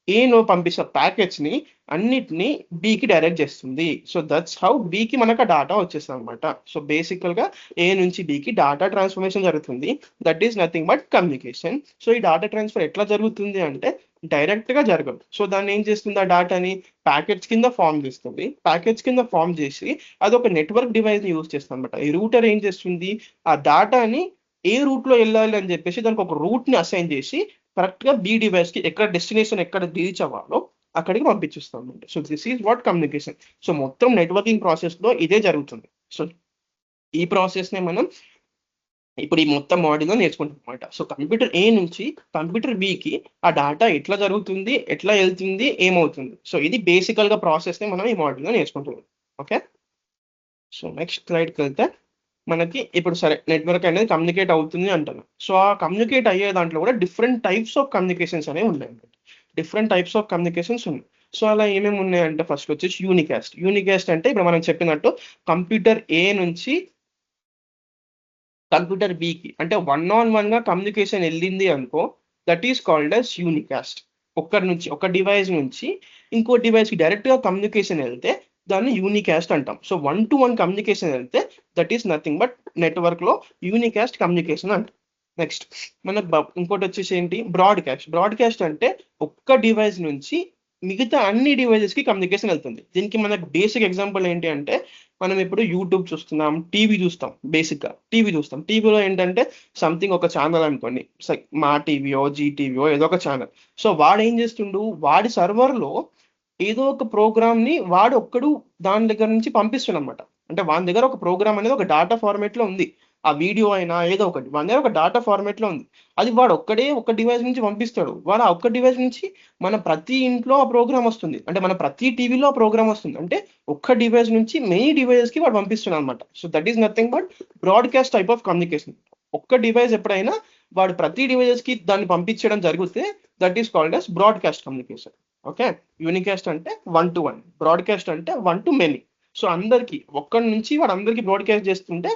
ఏలో పంపించిన ప్యాకెట్స్ ని అన్నిటిని బికి డైరెక్ట్ చేస్తుంది. సో దట్స్ హౌ బికి మనకు డేటా వచ్చేస్తుంది అనమాట. సో బేసికల్ గా ఏ నుంచి బికి డేటా ట్రాన్స్ఫర్మేషన్ జరుగుతుంది. That is nothing but communication. So ఈ డేటా ట్రాన్స్ఫర్ ఎట్లా జరుగుతుంది అంటే డైరెక్ట్ గా జరగదు. సో దాన్ని ఏం చేస్తుంది, ఆ డేటాని ప్యాకెట్స్ కింద ఫామ్ చేస్తుంది. ప్యాకెట్స్ కింద ఫామ్ చేసి అది ఒక నెట్వర్క్ డివైస్ ని యూజ్ చేస్తుంది అనమాట. ఈ రూటర్ ఏం చేస్తుంది, ఆ డేటాని ఏ రూట్ లో వెళ్ళాలి అని చెప్పేసి దానికి ఒక రూట్ ని అసైన్ చేసి కరెక్ట్ గా బి డివైస్ కి ఎక్కడ డెస్టినేషన్ ఎక్కడ రీచ్ అవ్వాలో అక్కడికి పంపించేస్తాం అనమాట. So this is what communication. So మొత్తం నెట్వర్కింగ్ ప్రాసెస్ లో ఇదే జరుగుతుంది. సో ఈ ప్రాసెస్ నే మనం ఇప్పుడు ఈ మొత్తం మాడ్యూల్లో నేర్చుకుంటాం అనమాట. సో కంప్యూటర్ ఏ నుంచి కంప్యూటర్ బికి ఆ డేటా ఎట్లా జరుగుతుంది, ఎట్లా వెళ్తుంది, ఏమవుతుంది. సో ఇది బేసికల్ గా ప్రాసెస్ ని మనం ఈ మాడ్యూల్లో నేర్చుకుంటున్నాం. ఓకే. సో నెక్స్ట్ స్లైడ్కి వెళ్తే మనకి ఇప్పుడు సరే నెట్వర్క్ అనేది కమ్యూనికేట్ అవుతుంది అంటాను. సో ఆ కమ్యూనికేట్ అయ్యే దాంట్లో కూడా డిఫరెంట్ టైప్స్ ఆఫ్ కమ్యూనికేషన్స్ అనేవి ఉన్నాయి. డిఫరెంట్ టైప్స్ ఆఫ్ కమ్యూనికేషన్స్ ఉన్నాయి. సో అలా ఏమేమి ఉన్నాయంటే ఫస్ట్ వచ్చేసి యూనికాస్ట్. యూనికాస్ట్ అంటే ఇప్పుడు మనం చెప్పినట్టు కంప్యూటర్ ఏ నుంచి కంప్యూటర్ బికి అంటే 1-on-1 గా కమ్యూనికేషన్ వెళ్ళింది అనుకో, that is called as unicast. ఒక డివైస్ నుంచి ఇంకో డివైస్ కి డైరెక్ట్ గా కమ్యూనికేషన్ వెళ్తే దాన్ని యూనికాస్ట్ అంటాం. సో 1-to-1 కమ్యూనికేషన్ అయితే that is nothing but network లో యూనికాస్ట్ కమ్యూనికేషన్ అంటాం. నెక్స్ట్ మనకు ఇంకోటి వచ్చేసి ఏంటి, బ్రాడ్కాస్ట్ అంటే ఒక్క డివైస్ నుంచి మిగతా అన్ని డివైజెస్ కి కమ్యూనికేషన్ వెళ్తుంది. దీనికి మనకు బేసిక్ ఎగ్జాంపుల్ ఏంటి అంటే, మనం ఇప్పుడు యూట్యూబ్ చూస్తున్నాం, టీవీ చూస్తాం. బేసిక్గా టీవీ చూస్తాం. టీవీలో ఏంటంటే సంథింగ్ ఒక ఛానల్ అనుకోండి, మా టీవీయో జీ టీవీయో ఏదో ఒక ఛానల్. సో వాడు ఏం చేస్తుండు, వాడి సర్వర్లో ఏదో ఒక ప్రోగ్రామ్ ని వాడు ఒక్కడు దాని దగ్గర నుంచి పంపిస్తున్నాడు అనమాట. అంటే వాని దగ్గర ఒక ప్రోగ్రామ్ అనేది ఒక డాటా ఫార్మేట్ లో ఉంది. ఆ వీడియో అయినా ఏదో ఒకటి వాని దగ్గర ఒక డాటా ఫార్మేట్ లో ఉంది. అది వాడు ఒక్కడే ఒక డివైస్ నుంచి పంపిస్తాడు. వాడు ఆ ఒక్క డివైస్ నుంచి మన ప్రతి ఇంట్లో ఆ ప్రోగ్రామ్ వస్తుంది. అంటే మన ప్రతి టీవీలో ఆ ప్రోగ్రామ్ వస్తుంది. అంటే ఒక్క డివైస్ నుంచి మెనీ డివైజెస్ కి వాడు పంపిస్తున్నాడు అనమాట. So that is nothing but broadcast type of communication. ఒక్క డివైస్ ఎప్పుడైనా వాడు ప్రతి డివైజెస్ కి దాన్ని పంపించడం జరిగితే that is called as broadcast communication. Okay, unicast అంటే 1-to-1, బ్రాడ్కాస్ట్ అంటే 1-to-many. సో అందరికి ఒక్కడి నుంచి వాడు అందరికి బ్రాడ్కాస్ట్ చేస్తుంటే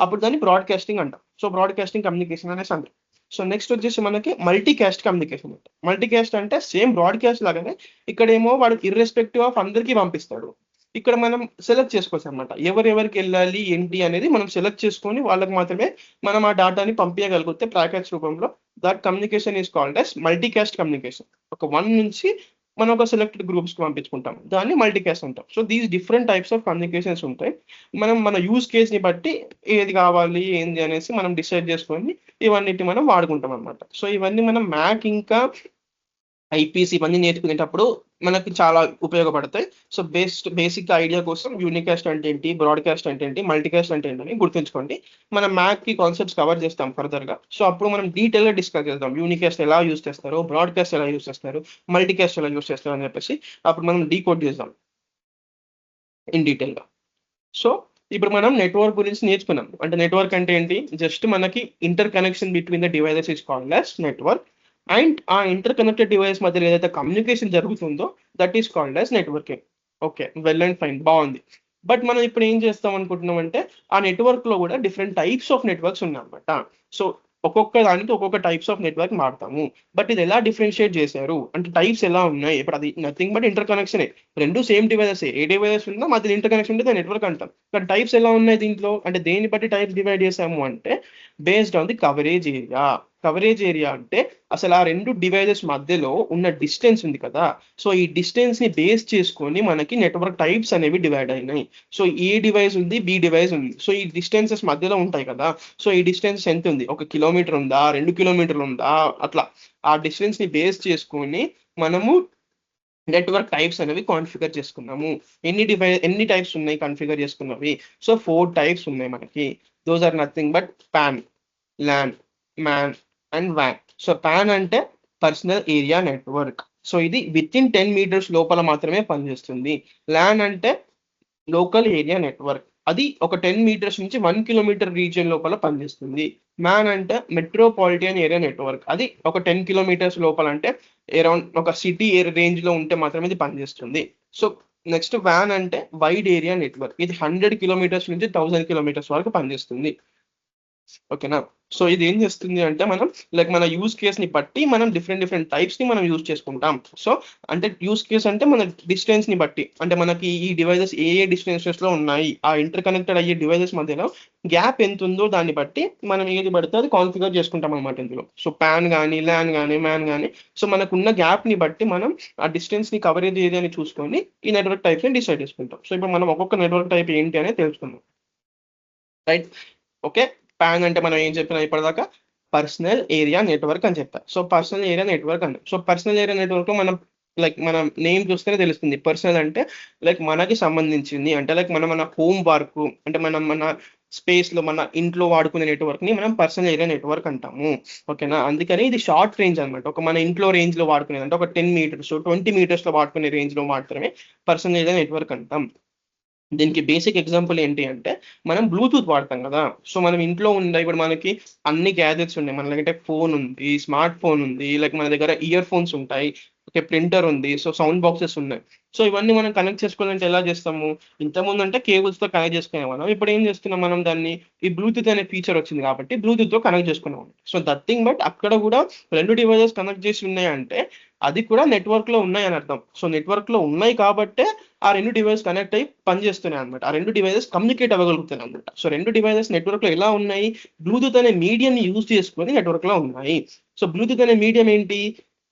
అప్పుడు దాన్ని బ్రాడ్కాస్టింగ్ అంటాం. సో బ్రాడ్కాస్టింగ్ కమ్యూనికేషన్ అనేసి అంటాం. సో నెక్స్ట్ వచ్చేసి మనకి మల్టీకాస్ట్ కమ్యూనికేషన్ అంటాం. మల్టీకాస్ట్ అంటే సేమ్ బ్రాడ్కాస్ట్ లాగానే ఇక్కడేమో వాడు ఇర్రెస్పెక్టివ్ ఆఫ్ అందరికీ పంపిస్తాడు. ఇక్కడ మనం సెలెక్ట్ చేసుకోవచ్చు అనమాట, ఎవరెవరికి వెళ్ళాలి ఏంటి అనేది మనం సెలెక్ట్ చేసుకొని వాళ్ళకి మాత్రమే మనం ఆ డాటాని పంపించగలిగితే ప్యాకెట్స్ రూపంలో. That communication is called as multicast communication. ఒక 1 నుంచి మనం ఒక సెలెక్టెడ్ గ్రూప్స్ కి పంపించుకుంటాం, దాన్ని మల్టీకాస్ట్ అంటాం. So these different types of communications ఉంటాయి. మనం మన యూజ్ కేస్ ని బట్టి ఏది కావాలి ఏంది అనేసి మనం డిసైడ్ చేసుకొని ఇవన్నిటి మనం వాడుకుంటాం అనమాట. సో ఇవన్నీ మనం మ్యాక్ ఇంకా ఐపీసీ ఇవన్నీ నేర్చుకునేటప్పుడు మనకి చాలా ఉపయోగపడతాయి. సో బేసిక్ ఐడియా కోసం యూనికాస్ట్ అంటే ఏంటి, బ్రాడ్కాస్ట్ అంటే ఏంటి, మల్టీకాస్ట్ అంటే ఏంటి అని గుర్తుంచుకోండి. మనం మ్యాక్ కి కాన్సెప్ట్స్ కవర్ చేస్తాం ఫర్దర్ గా. సో అప్పుడు మనం డీటెయిల్ గా డిస్కస్ చేద్దాం, యూనికాస్ట్ ఎలా యూస్ చేస్తారు, బ్రాడ్కాస్ట్ ఎలా యూస్ చేస్తారు, మల్టీకాస్ట్ ఎలా యూస్ చేస్తారు అని చెప్పేసి అప్పుడు మనం డీకోడ్ చేద్దాం ఇన్ డీటెయిల్ గా. సో ఇప్పుడు మనం నెట్వర్క్ గురించి నేర్చుకున్నాం. అంటే నెట్వర్క్ అంటే ఏంటి, జస్ట్ మనకి inter connection between the devices is called as network. And ఆ ఇంటర్ కనెక్టెడ్ డివైస్ మధ్యలో ఏదైతే కమ్యూనికేషన్ జరుగుతుందో that is called as networking. Okay, well and fine, బాగుంది. బట్ మనం ఇప్పుడు ఏం చేస్తాం అనుకుంటున్నాం అంటే, ఆ నెట్వర్క్ లో కూడా డిఫరెంట్ టైప్స్ ఆఫ్ నెట్వర్క్స్ ఉన్నాయి అనమాట. సో ఒక్కొక్క దానికి ఒక్కొక్క టైప్స్ ఆఫ్ నెట్వర్క్ వాడతాము. బట్ ఇది ఎలా డిఫరెన్షియేట్ చేశారు అంటే, టైప్స్ ఎలా ఉన్నాయి, ఇప్పుడు అది నథింగ్ బట్ ఇంటర్ కనెక్షన్. రెండు సేమ్ డివైజెస్, ఏ డివైజెస్ ఉన్నా మధ్య ఇంటర్ కనెక్షన్ ఉంటే నెట్వర్క్ అంటాం. బట్ టైప్స్ ఎలా ఉన్నాయి దీంట్లో అంటే, దేని బట్టి టైప్స్ డివైడ్ చేసాము అంటే based on the coverage area. Coverage area అంటే అసలు ఆ రెండు డివైజెస్ మధ్యలో ఉన్న డిస్టెన్స్ ఉంది కదా, సో ఈ డిస్టెన్స్ ని బేస్ చేసుకొని మనకి నెట్వర్క్ టైప్స్ అనేవి డివైడ్ అయినాయి. సో ఏ డివైస్ ఉంది, బి డివైస్ ఉంది, సో ఈ డిస్టెన్సెస్ మధ్యలో ఉంటాయి కదా. సో ఈ డిస్టెన్స్ ఎంత ఉంది, 1 కిలోమీటర్ ఉందా, 2 కిలోమీటర్లు ఉందా, అట్లా ఆ డిస్టెన్స్ ని బేస్ చేసుకొని మనము నెట్వర్క్ టైప్స్ అనేవి కాన్ఫిగర్ చేసుకున్నాము. ఎన్ని టైప్స్ ఉన్నాయి కాన్ఫిగర్ చేసుకున్నవి, సో 4 టైప్స్ ఉన్నాయి మనకి. Those are nothing but PAN, LAN, MAN and వ్యాన్. సో పాన్ అంటే పర్సనల్ ఏరియా నెట్వర్క్. సో ఇది విత్ ఇన్ 10 meters లోపల మాత్రమే పనిచేస్తుంది. ల్యాన్ అంటే లోకల్ ఏరియా నెట్వర్క్, అది ఒక 10 meters నుంచి 1 kilometer రీజియన్ లోపల పనిచేస్తుంది. మ్యాన్ అంటే మెట్రోపాలిటన్ ఏరియా నెట్వర్క్, అది ఒక 10 kilometers లోపల, అంటే అరౌండ్ ఒక సిటీ రేంజ్ లో ఉంటే మాత్రమే ఇది పనిచేస్తుంది. సో నెక్స్ట్ వ్యాన్ అంటే వైడ్ ఏరియా నెట్వర్క్, ఇది 100 kilometers నుంచి 1000 kilometers వరకు పనిచేస్తుంది. ఓకేనా. సో ఇది ఏం చేస్తుంది అంటే, మనం లైక్ మన యూజ్ కేస్ ని బట్టి మనం డిఫరెంట్ టైప్స్ ని మనం యూజ్ చేసుకుంటాం. సో అంటే యూజ్ కేస్ అంటే మన డిస్టెన్స్ ని బట్టి, అంటే మనకి ఈ డివైజెస్ ఏ డిస్టెన్సెస్ లో ఉన్నాయి, ఆ ఇంటర్ కనెక్టెడ్ అయ్యే డివైజెస్ మధ్యలో గ్యాప్ ఎంత ఉందో దాన్ని బట్టి మనం ఏది పడితే అది కాన్ఫిగర్ చేసుకుంటాం అనమాట ఇందులో. సో పాన్ కానీ, ల్యాన్ కానీ, మ్యాన్ కానీ, సో మనకున్న గ్యాప్ ని బట్టి మనం ఆ డిస్టెన్స్ ని కవరేజ్ ఏరియాని చూసుకొని ఈ నెట్వర్క్ టైప్స్ ని డిసైడ్ చేసుకుంటాం. సో ఇప్పుడు మనం ఒక్కొక్క నెట్వర్క్ టైప్ ఏంటి అనేది తెలుసుకుందాం, రైట్. ఓకే, పాన్ అంటే మనం ఏం చెప్పినా ఇప్పటిదాకా, పర్సనల్ ఏరియా నెట్వర్క్ అని చెప్పారు. సో పర్సనల్ ఏరియా నెట్వర్క్ అంటే, సో పర్సనల్ ఏరియా నెట్వర్క్ లో మనం లైక్ మనం నేమ్ చూస్తేనే తెలుస్తుంది. పర్సనల్ అంటే లైక్ మనకి సంబంధించింది, అంటే లైక్ మన హోమ్ వర్క్, అంటే మన స్పేస్ లో మన ఇంట్లో వాడుకునే నెట్వర్క్ ని మనం పర్సనల్ ఏరియా నెట్వర్క్ అంటాము. ఓకేనా. అందుకని ఇది షార్ట్ రేంజ్ అనమాట. ఒక మన ఇంట్లో రేంజ్ లో వాడుకునేది అంటే ఒక 10 meters 20 meters లో వాడుకునే రేంజ్ లో మాత్రమే పర్సనల్ ఏరియా నెట్వర్క్ అంటాం. దీనికి బేసిక్ ఎగ్జాంపుల్ ఏంటి అంటే, మనం బ్లూటూత్ వాడతాం కదా. సో మనం ఇంట్లో ఉందా, ఇప్పుడు మనకి అన్ని గ్యాజెట్స్ ఉన్నాయి, మన దగ్గర ఫోన్ ఉంది, స్మార్ట్ ఫోన్ ఉంది, లైక్ మన దగ్గర ఇయర్ ఫోన్స్ ఉంటాయి, ఓకే, ప్రింటర్ ఉంది, సో సౌండ్ బాక్సెస్ ఉన్నాయి. సో ఇవన్నీ మనం కనెక్ట్ చేసుకోవాలంటే ఎలా చేస్తాము? ఇంతకుముందు అంటే కేబుల్స్తో కనెక్ట్ చేసుకునే వాళ్ళం. ఇప్పుడు ఏం చేస్తున్నాం మనం దాన్ని, ఈ బ్లూటూత్ అనే ఫీచర్ వచ్చింది కాబట్టి బ్లూటూత్తో కనెక్ట్ చేసుకున్నాం. సో దట్ థింగ్, బట్ అక్కడ కూడా 2 డివైజెస్ కనెక్ట్ చేసి ఉన్నాయంటే అది కూడా నెట్వర్క్లో ఉన్నాయి అని అర్థం. సో నెట్వర్క్లో ఉన్నాయి కాబట్టే ఆ 2 డివైస్ కనెక్ట్ అయ్యి పనిచేస్తున్నాయి అనమాట. ఆ 2 డివైజెస్ కమ్యూనికేట్ అవ్వగలుగుతున్నాయి అనమాట. సో 2 డివైజెస్ నెట్వర్క్లో ఎలా ఉన్నాయి? బ్లూటూత్ అనే మీడియంని యూజ్ చేసుకొని నెట్వర్క్లో ఉన్నాయి. సో బ్లూటూత్ అనే మీడియం ఏంటి?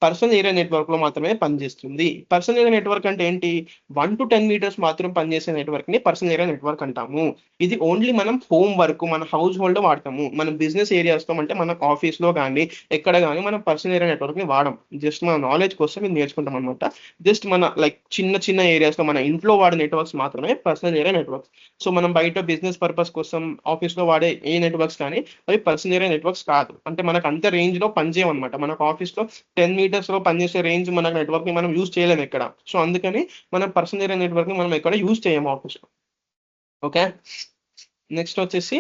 పర్సనల్ ఏరియా నెట్వర్క్లో మాత్రమే పనిచేస్తుంది. పర్సనల్ ఏరియా నెట్వర్క్ అంటే ఏంటి? 1 to 10 మీటర్స్ మాత్రం పనిచేసే నెట్వర్క్ని పర్సనల్ ఏరియా నెట్వర్క్ అంటాము. ఇది ఓన్లీ మనం హోమ్ వర్క్, మన హౌస్ హోల్డ్ వాడతాము. మనం బిజినెస్ ఏరియాస్లో అంటే మన ఆఫీస్లో కానీ ఎక్కడ కానీ మనం పర్సనల్ ఏరియా నెట్వర్క్ని వాడం. జస్ట్ మన నాలెడ్జ్ కోసం ఇది నేర్చుకుంటాం అనమాట. జస్ట్ మన లైక్ చిన్న చిన్న ఏరియాస్లో మన ఇంట్లో వాడే నెట్వర్క్స్ మాత్రమే పర్సనల్ ఏరియా నెట్వర్క్స్. సో మనం బయట బిజినెస్ పర్పస్ కోసం ఆఫీస్లో వాడే ఏ నెట్వర్క్స్ కానీ అవి పర్సనల్ ఏరియా నెట్వర్క్స్ కాదు. అంటే మనకు అంత రేంజ్లో పనిచేయం అనమాట. మనకు ఆఫీస్లో 10 మీటర్స్లో పనిచేసే రేంజ్ మన నెట్వర్క్ని మనం యూజ్ చేయలేము ఎక్కడ. సో అందుకని మనం పర్సనల్ ఏరియా నెట్వర్క్ని మనం ఎక్కడ యూజ్ చేయము ఆఫీస్లో. ఓకే, నెక్స్ట్ వచ్చేసి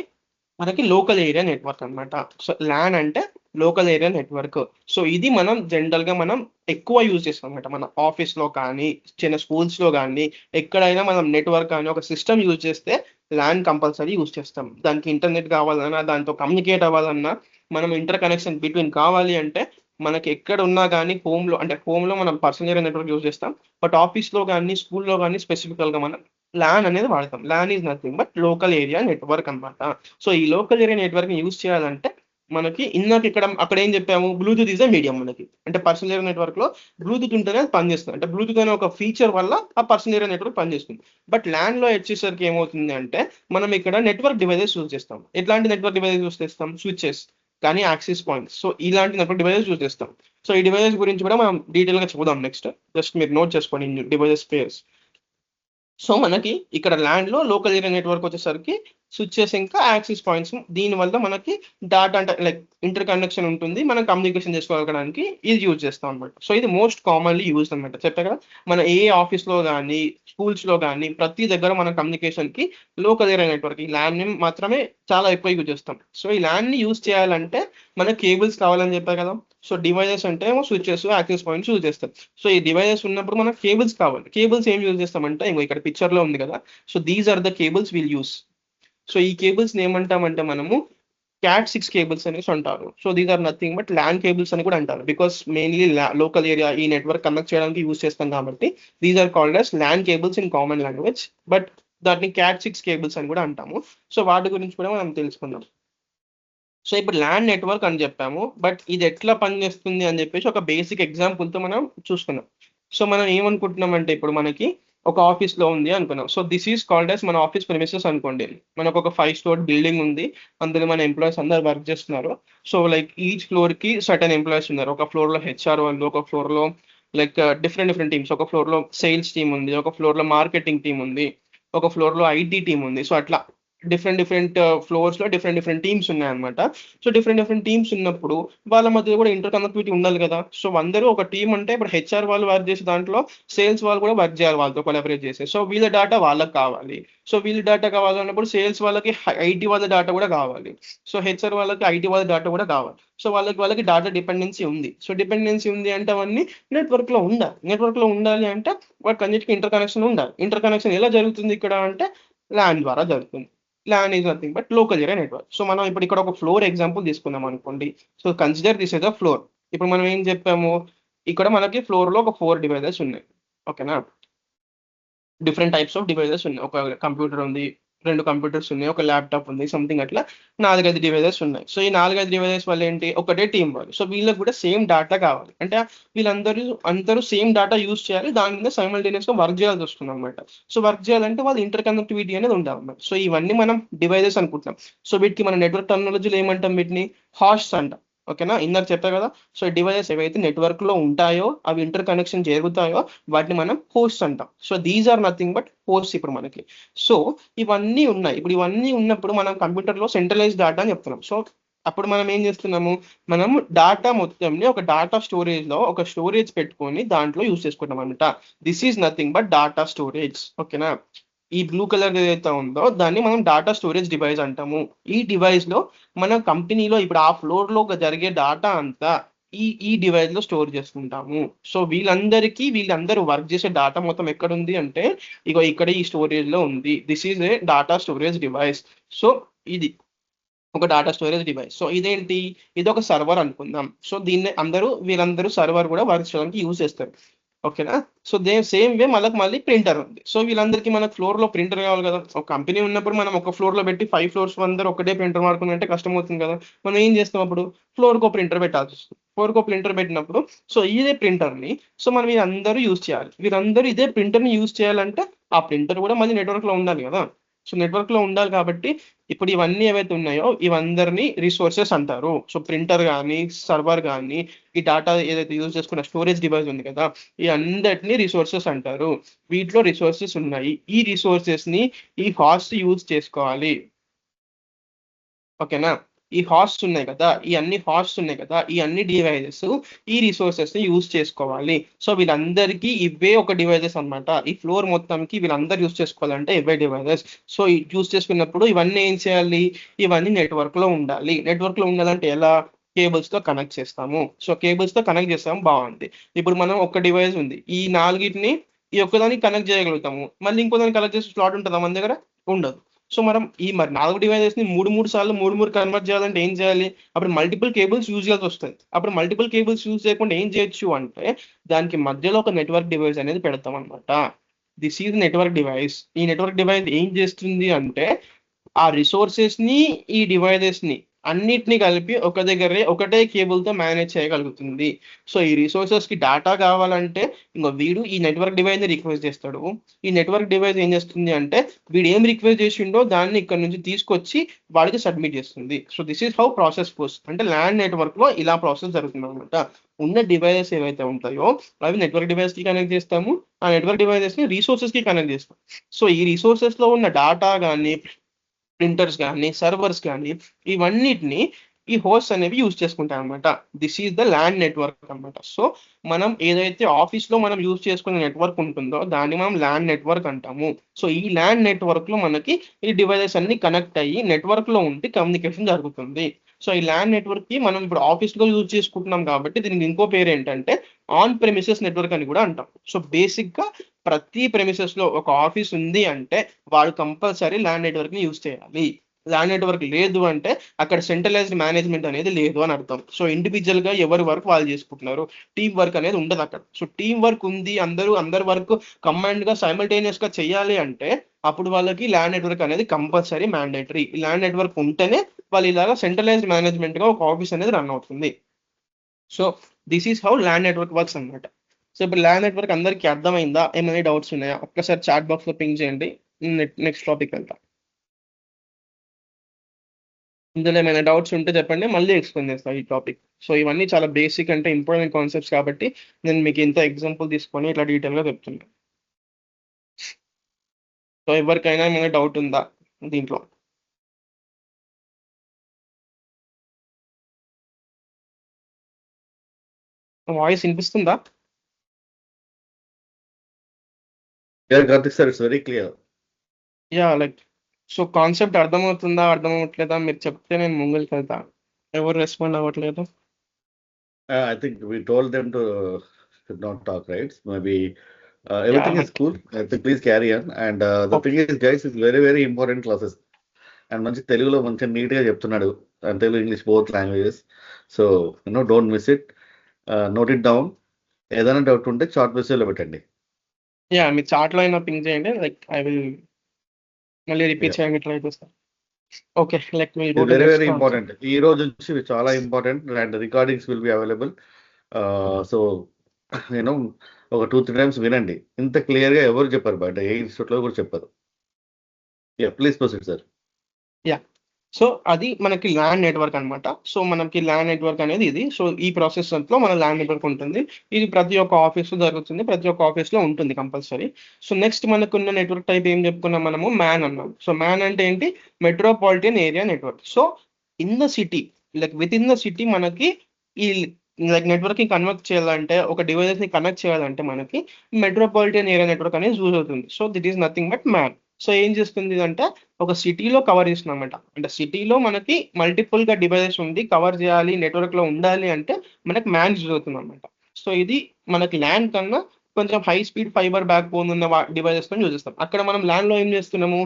మనకి లోకల్ ఏరియా నెట్వర్క్ అనమాట. సో ల్యాన్ అంటే లోకల్ ఏరియా నెట్వర్క్. సో ఇది మనం జనరల్గా మనం ఎక్కువ యూజ్ చేస్తాం అనమాట. మన ఆఫీస్లో కానీ చిన్న స్కూల్స్లో కానీ ఎక్కడైనా మనం నెట్వర్క్ కానీ ఒక సిస్టమ్ యూజ్ చేస్తే ల్యాన్ కంపల్సరీ యూజ్ చేస్తాం. దానికి ఇంటర్నెట్ కావాలన్నా, దాంతో కమ్యూనికేట్ అవ్వాలన్నా, మనం ఇంటర్ కనెక్షన్ బిట్వీన్ కావాలి అంటే మనకి ఎక్కడ ఉన్నా కానీ హోమ్లో, అంటే హోమ్లో మనం పర్సనల్ ఏరియా నెట్వర్క్ యూజ్ చేస్తాం. బట్ ఆఫీస్లో కానీ స్కూల్లో కానీ స్పెసిఫికల్గా మనం ల్యాన్ అనేది వాడతాం. LAN is nothing but local area network అనమాట. సో ఈ లోకల్ ఏరియా నెట్వర్క్ని యూజ్ చేయాలంటే మనకి ఇందాక అక్కడ ఏం చెప్పాము? బ్లూటూత్ ఈజ్ అ మీడియం మనకి. అంటే పర్సనల్ ఏరియా నెట్వర్క్లో బ్లూటూత్ ఉంటేనే అది పనిచేస్తుంది. అంటే బ్లూటూత్ అనే ఒక ఫీచర్ వల్ల ఆ పర్సనల్ ఏరియా నెట్వర్క్ పనిచేస్తుంది. బట్ ల్యాన్లో వచ్చేసరికి ఏమవుతుంది అంటే మనం ఇక్కడ నెట్వర్క్ డివైజెస్ యూజ్ చేస్తాం. ఎట్లాంటి నెట్వర్క్ డివైజెస్ యూజ్ చేస్తాం? స్విచెస్ కానీ యాక్సెస్ పాయింట్స్. సో ఇలాంటి నెట్వర్క్ డివైజెస్ యూజ్ చేస్తాం. సో ఈ డివైజెస్ గురించి కూడా మనం డీటెయిల్గా చూద్దాం నెక్స్ట్. జస్ట్ మీరు నోట్ చేసుకోండి డివైజెస్ పేర్స్. సో మనకి ఇక్కడ ల్యాండ్లో లోకల్ ఏరియా నెట్వర్క్ వచ్చేసరికి స్విచెస్ ఇంకా యాక్సెస్ పాయింట్స్. దీనివల్ల మనకి డాటా అంటే లైక్ ఇంటర్ కనెక్షన్ ఉంటుంది, మనం కమ్యూనికేషన్ చేసుకోవడానికి ఇది యూజ్ చేస్తాం అనమాట. సో ఇది మోస్ట్ కామన్లీ యూజ్ అనమాట. చెప్పా కదా, మన ఏ ఆఫీస్లో కానీ స్కూల్స్లో కానీ ప్రతి దగ్గర మన కమ్యూనికేషన్కి లోకల్ ఏరియా నెట్వర్క్, ఈ ల్యాన్ని మాత్రమే చాలా ఎక్కువ యూజ్ చేస్తాం. సో ఈ ల్యాన్ని యూజ్ చేయాలంటే మనకి కేబుల్స్ కావాలని చెప్పా కదా. సో డివైజెస్ అంటే స్విచెస్, యాక్సెస్ పాయింట్స్ యూజ్ చేస్తాం. సో ఈ డివైజెస్ ఉన్నప్పుడు మనకు కేబుల్స్ కావాలి. కేబుల్స్ ఏం యూజ్ చేస్తామంటే ఇంకో ఇక్కడ పిక్చర్లో ఉంది కదా. So these are the cables will use. So ఈ కేబుల్స్ ఏమంటామంటే మనము CAT6 కేబుల్స్ అనేసి అంటారు. So these are nothing but LAN cables అని కూడా అంటారు. బికాస్ మెయిన్లీ లోకల్ ఏరియా ఈ నెట్వర్క్ కనెక్ట్ చేయడానికి యూజ్ చేస్తాం కాబట్టి these are called as LAN cables in common language. But దాన్ని CAT6 కేబుల్స్ అని కూడా అంటాము. సో వాటి గురించి కూడా మనం తెలుసుకుందాం. సో ఇప్పుడు ల్యాన్ నెట్వర్క్ అని చెప్పాము, బట్ ఇది ఎట్లా పనిచేస్తుంది అని చెప్పేసి ఒక బేసిక్ ఎగ్జాంపుల్తో మనం చూసుకుందాం. సో మనం ఏమనుకుంటున్నాం అంటే ఇప్పుడు మనకి ఒక ఆఫీస్లో ఉంది అనుకున్నాం. So this is called as మన ఆఫీస్ ప్రెమిసెస్ అనుకోండి. మనకు ఒక 5 స్టోర్ బిల్డింగ్ ఉంది, అందులో మన ఎంప్లాయీస్ అందరు వర్క్ చేస్తున్నారు. సో లైక్ ఈచ్ ఫ్లోర్కి సర్టన్ ఎంప్లాయీస్ ఉన్నారు. ఒక ఫ్లోర్లో HR వాళ్ళు, ఒక ఫ్లోర్లో లైక్ డిఫరెంట్ టీమ్స్. ఒక ఫ్లోర్లో సేల్స్ టీమ్ ఉంది, ఒక ఫ్లోర్లో మార్కెటింగ్ టీమ్ ఉంది, ఒక ఫ్లోర్లో IT టీమ్ ఉంది. సో అట్లా డిఫరెంట్ ఫ్లోర్స్లో డిఫరెంట్ టీమ్స్ ఉన్నాయన్నమాట. సో డిఫరెంట్ టీమ్స్ ఉన్నప్పుడు వాళ్ళ మధ్య కూడా ఇంటర్ కనెక్టివిటీ ఉండాలి కదా. సో అందరూ ఒక టీం అంటే ఇప్పుడు HR వాళ్ళు వర్క్ చేసే దాంట్లో సేల్స్ వాళ్ళు కూడా వర్క్ చేయాలి, వాళ్ళతో కొలాబరేట్ చేసి. సో వీళ్ళ డేటా వాళ్ళకి కావాలి. సో వీళ్ళ డేటా కావాలన్నప్పుడు సేల్స్ వాళ్ళకి IT వాళ్ళ డేటా కూడా కావాలి. సో HR వాళ్ళకి IT వాళ్ళ డేటా కూడా కావాలి. సో వాళ్ళకి డేటా డిపెండెన్సీ ఉంది. సో డిపెండెన్సీ ఉంది అంటే అవన్నీ నెట్వర్క్లో ఉండాలి. నెట్వర్క్లో ఉండాలి అంటే వాటికి అన్నిటికీ ఇంటర్ కనెక్షన్ ఉండాలి. ఇంటర్ కనెక్షన్ ఎలా జరుగుతుంది ఇక్కడ అంటే ల్యాన్ ద్వారా జరుగుతుంది. LAN is nothing but local area network. So మనం ఇప్పుడు ఇక్కడ ఒక ఫ్లోర్ ఎగ్జాంపుల్ తీసుకుందాం అనుకోండి. So consider this is a floor. ఇప్పుడు మనం ఏం చెప్పాము, ఇక్కడ మనకి ఫ్లోర్లో ఒక 4 డివైజెస్ ఉన్నాయి. ఓకేనా, డిఫరెంట్ టైప్స్ ఆఫ్ డివైజెస్ ఉన్నాయి. ఒక కంప్యూటర్ ఉంది, 2 కంప్యూటర్స్ ఉన్నాయి, ఒక ల్యాప్టాప్ ఉంది, సంథింగ్ అట్లా 4-5 డివైజెస్ ఉన్నాయి. సో ఈ 4-5 డివైజెస్ వల్ల ఏంటి, ఒకటే టీం వాళ్ళు. సో వీళ్ళకి కూడా సేమ్ డేటా కావాలి. అంటే వీళ్ళందరూ సేమ్ డేటా యూజ్ చేయాలి, దాని మీద సైమల్టేనియస్గా వర్క్ చేయాల్సి వస్తుంది అనమాట. సో వర్క్ చేయాలంటే వాళ్ళు ఇంటర్ కనెక్టివిటీ అనేది ఉండాలన్నమాట. సో ఇవన్నీ మనం డివైజెస్ అనుకుంటున్నాం. సో వీటికి మన నెట్వర్క్ టెక్నాలజీలో ఏమంటాం, వీటిని హాస్ట్స్ అంటాం. ఓకేనా, ఇందాక చెప్పా కదా. సో డివైజెస్ ఏవైతే నెట్వర్క్లో ఉంటాయో, అవి ఇంటర్ కనెక్షన్ జరుగుతాయో వాటిని మనం హోస్ట్ అంటాం. So these are nothing but host ఇప్పుడు మనకి. సో ఇవన్నీ ఉన్నాయి. ఇప్పుడు ఇవన్నీ ఉన్నప్పుడు మనం కంప్యూటర్లో సెంట్రలైజ్ డేటా అని చెప్తున్నాం. సో అప్పుడు మనం ఏం చేస్తున్నాము, మనం డేటా మొత్తంని ఒక డేటా స్టోరేజ్లో ఒక స్టోరేజ్ పెట్టుకొని దాంట్లో యూజ్ చేసుకుంటాం అనమాట. This is nothing but data storage. ఓకేనా, ఈ బ్లూ కలర్ ఏదైతే ఉందో దాన్ని మనం డేటా స్టోరేజ్ డివైస్ అంటాము. ఈ డివైస్లో మన కంపెనీలో ఇప్పుడు ఆ ఫ్లోర్లో జరిగే డేటా అంతా ఈ డివైస్ లో స్టోర్ చేసుకుంటాము. సో వీళ్ళందరూ వర్క్ చేసే డేటా మొత్తం ఎక్కడ ఉంది అంటే ఇగో ఇక్కడ ఈ స్టోరేజ్ లో ఉంది. This is a data storage device. So ఇది ఒక డాటా స్టోరేజ్ డివైస్. సో ఇదేంటి, ఇది ఒక సర్వర్ అనుకుందాం. సో వీళ్ళందరూ సర్వర్ కూడా వర్క్ చేయడానికి యూజ్ చేస్తారు. ఓకేనా. సో సేమ్ వే మళ్ళీ ప్రింటర్ ఉంది. సో వీళ్ళందరికీ మనకు ఫ్లోర్ లో ప్రింటర్ కావాలి కదా. ఒక కంపెనీ ఉన్నప్పుడు మనం ఒక ఫ్లోర్ లో పెట్టి 5 ఫ్లోర్స్ అందరూ ఒకటే ప్రింటర్ వాడుకుంటే కష్టం అవుతుంది కదా. మనం ఏం చేస్తాం అప్పుడు, ఫ్లోర్ కో ప్రింటర్ పెట్టాల్సి వస్తుంది. ఫ్లోర్ కో ప్రింటర్ పెట్టినప్పుడు సో ఇదే ప్రింటర్ ని సో మనం వీరందరూ యూజ్ చేయాలి. వీరందరూ ఇదే ప్రింటర్ ని యూజ్ చేయాలంటే ఆ ప్రింటర్ కూడా మళ్ళీ నెట్వర్క్ లో ఉండాలి కదా. సో నెట్వర్క్ లో ఉండాలి కాబట్టి ఇప్పుడు ఇవన్నీ ఏవైతే ఉన్నాయో ఇవందరినీ రిసోర్సెస్ అంటారు. సో ప్రింటర్ కానీ సర్వర్ కానీ ఈ డేటా ఏదైతే యూజ్ చేసుకున్న స్టోరేజ్ డివైస్ ఉంది కదా, ఈ అందరినీ రిసోర్సెస్ అంటారు. వీటిలో రిసోర్సెస్ ఉన్నాయి. ఈ రిసోర్సెస్ ని ఈ హాస్ట్ యూజ్ చేసుకోవాలి. ఓకేనా. ఈ హాస్ట్స్ ఉన్నాయి కదా, ఈ అన్ని డివైజెస్ ఈ రిసోర్సెస్ ని యూజ్ చేసుకోవాలి. సో వీళ్ళందరికీ ఇవే ఒక డివైజెస్ అన్నమాట. ఈ ఫ్లోర్ మొత్తంకి వీళ్ళందరూ యూజ్ చేసుకోవాలంటే ఇవే డివైజెస్. సో యూజ్ చేసుకున్నప్పుడు ఇవన్నీ ఏం చేయాలి, ఇవన్నీ నెట్వర్క్ లో ఉండాలి. నెట్వర్క్ లో ఉండాలంటే ఎలా, కేబుల్స్ తో కనెక్ట్ చేస్తాము. సో కేబుల్స్ తో కనెక్ట్ చేస్తాము, బాగుంది. ఇప్పుడు మనం ఒక డివైస్ ఉంది, ఈ నాలుగిటిని ఈ ఒక్కదానికి కనెక్ట్ చేయగలుగుతాము. మళ్ళీ ఇంకో దానికి కనెక్ట్ చేసే స్లాట్ ఉంటుందా మన దగ్గర? ఉండదు. సో మనం మరి 4 డివైజెస్ ని మూడు సార్లు కన్వర్ట్ చేయాలంటే ఏం చేయాలి, అప్పుడు మల్టిపుల్ కేబుల్స్ యూజ్ చేయాల్సి వస్తుంది. అప్పుడు మల్టిపుల్ కేబుల్స్ యూజ్ చేయకుండా ఏం చేయొచ్చు అంటే దానికి మధ్యలో ఒక నెట్వర్క్ డివైస్ అనేది పెడతాం అనమాట. This is network device. ఈ నెట్వర్క్ డివైస్ ఏం చేస్తుంది అంటే ఆ రిసోర్సెస్ ని ఈ డివైజెస్ ని అన్నిటిని కలిపి ఒక దగ్గరే ఒకటే కేబుల్ తో మేనేజ్ చేయగలుగుతుంది. సో ఈ రిసోర్సెస్ కి డేటా కావాలంటే వీడు ఈ నెట్వర్క్ డివైస్ ని రిక్వెస్ట్ చేస్తాడు. ఈ నెట్వర్క్ డివైస్ ఏం చేస్తుంది అంటే వీడు ఏం రిక్వెస్ట్ చేసిండో దాన్ని ఇక్కడ నుంచి తీసుకొచ్చి వాడికి సబ్మిట్ చేస్తుంది. So this is how process goes. అంటే ల్యాన్ నెట్వర్క్ లో ఇలా ప్రాసెస్ జరుగుతుంది అనమాట. ఉన్న డివైజెస్ ఏవైతే ఉంటాయో అవి నెట్వర్క్ డివైస్ కి కనెక్ట్ చేస్తాము. ఆ నెట్వర్క్ డివైజెస్ ని రిసోర్సెస్ కి కనెక్ట్ చేస్తాం. సో ఈ రిసోర్సెస్ లో ఉన్న డేటా కానీ ప్రింటర్స్ కానీ సర్వర్స్ కానీ ఇవన్నిటిని ఈ హోస్ట్ అనేవి యూజ్ చేసుకుంటాయి అనమాట. This is the LAN network అనమాట. సో మనం ఏదైతే ఆఫీస్ లో మనం యూజ్ చేసుకునే నెట్వర్క్ ఉంటుందో దాన్ని మనం ల్యాన్ నెట్వర్క్ అంటాము. సో ఈ ల్యాన్ నెట్వర్క్ లో మనకి ఈ డివైజెస్ అన్ని కనెక్ట్ అయ్యి నెట్వర్క్ లో ఉండి కమ్యూనికేషన్ జరుగుతుంది. సో ఈ ల్యాన్ నెట్వర్క్ కి మనం ఇప్పుడు ఆఫీస్ లో యూజ్ చేసుకుంటున్నాం కాబట్టి దీనికి ఇంకో పేరు ఏంటంటే ఆన్ ప్రెమిసెస్ నెట్వర్క్ అని కూడా అంటాం. సో బేసిక్ గా ప్రతి ప్రెమిసెస్ లో ఒక ఆఫీస్ ఉంది అంటే వాడు కంపల్సరీ ల్యాన్ నెట్వర్క్ ని యూజ్ చేయాలి. ల్యాన్ నెట్వర్క్ లేదు అంటే అక్కడ సెంట్రలైజ్డ్ మేనేజ్మెంట్ అనేది లేదు అని అర్థం. సో ఇండివిజువల్ గా ఎవరి వర్క్ వాళ్ళు చేసుకుంటున్నారు, టీం వర్క్ అనేది ఉండదు అక్కడ. సో టీం వర్క్ ఉంది, అందరి వర్క్ కమాండ్ గా సైమల్టేనియస్ గా చేయాలి అంటే అప్పుడు వాళ్ళకి ల్యాన్ నెట్వర్క్ అనేది కంపల్సరీ మ్యాండేటరీ. ల్యాన్ నెట్వర్క్ ఉంటేనే వాళ్ళు ఇలాగా సెంట్రలైజ్డ్ మేనేజ్మెంట్ గా ఒక ఆఫీస్ అనేది రన్ అవుతుంది. So this is how LAN network works అనమాట. సో ఇప్పుడు ల్యాన్ నెట్వర్క్ అందరికీ అర్థమైందా? ఏమైనా డౌట్స్ ఉన్నాయా? ఒక్కసారి చాట్ బాక్స్ లో పింగ్ చేయండి. నెక్స్ట్ టాపిక్ వెళ్తా. ఇందులో ఏమైనా డౌట్స్ ఉంటే చెప్పండి, మళ్ళీ ఎక్స్ప్లెయిన్ చేస్తాను ఈ టాపిక్. సో ఇవన్నీ చాలా బేసిక్ అంటే ఇంపార్టెంట్ కాన్సెప్ట్స్ కాబట్టి నేను మీకు ఇంత ఎగ్జాంపుల్ తీసుకొని ఇట్లా డీటెయిల్గా చెప్తున్నాను. సో ఎవరికైనా ఏమైనా డౌట్ ఉందా దీంట్లో? వాయిస్ వినిపిస్తుందా? Yeah, Karthik sir, it's very clear. Yeah like so concept అర్థమవుతుందా అర్థమవట్లేదా మీరు చెప్తే నేను ముంగల్కి వెళ్తా. ఎవరు రెస్పాండ్ అవ్వట్లేదు. I think we told them to should not talk, right? Maybe everything is cool. I think please carry on. And the thing is, guys, it's very, very important classes. And మంచి తెలుగులో మంచి నీట్గా చెప్తున్నాడు, and Telugu English both languages. So don't miss it, note it down. ఏదైనా doubt ఉంటే chat మెసేజ్లో పెట్టండి. Yeah మీ chat లో అయినా పింగ్ చేయండి, లైక్ ఐ విల్ మళ్ళీ రిపీట్ చేయడానికి ట్రై చేస్తాను. ఓకే, లైక్ మీ వెరీ వెరీ ఇంపార్టెంట్. ఈ రోజు నుంచి చాలా important and recordings will be available. So నేను ఒక 2-3 టైమ్స్ వినండి. ఇంత క్లియర్ గా ఎవరు చెప్పారు బయట, ఏ ఇన్స్టిట్యూట్ లో కూడా చెప్పారు. Please proceed sir. Yeah so అది మనకి ల్యాన్ నెట్వర్క్ అనమాట. సో మనకి ల్యాన్ నెట్వర్క్ అనేది ఇది. సో ఈ ప్రాసెస్ లో మన ల్యాన్ నెట్వర్క్ ఉంటుంది. ఇది ప్రతి ఒక్క ఆఫీస్ లో జరుగుతుంది, ప్రతి ఒక్క ఆఫీస్ లో ఉంటుంది కంపల్సరీ. సో నెక్స్ట్ మనకున్న నెట్వర్క్ టైప్ ఏం చెప్పుకున్నాం మనము, మ్యాన్ అన్నాం. సో మ్యాన్ అంటే ఏంటి, metropolitan area network. So in the city, like with in the city మనకి ఈ లైక్ నెట్వర్క్ ని కన్వర్ట్ చేయాలంటే, ఒక డివైజెస్ ని కనెక్ట్ చేయాలంటే మనకి మెట్రోపాలిటన్ ఏరియా నెట్వర్క్ అనేది యూజ్ అవుతుంది. So that is nothing but MAN. So ఏం చేస్తుంది అంటే ఒక సిటీలో కవర్ చేస్తుంది అనమాట. అంటే సిటీలో మనకి మల్టిపుల్ గా డివైజెస్ ఉంది, కవర్ చేయాలి, నెట్వర్క్ లో ఉండాలి అంటే మనకి మ్యాన్ యూజ్ అవుతుంది అనమాట. సో ఇది మనకి ల్యాన్ కన్నా కొంచెం high speed fibre back bone ఉన్న డివైజెస్ తో యూజ్ చేస్తాం. అక్కడ మనం ల్యాన్ లో ఏం చేస్తున్నాము,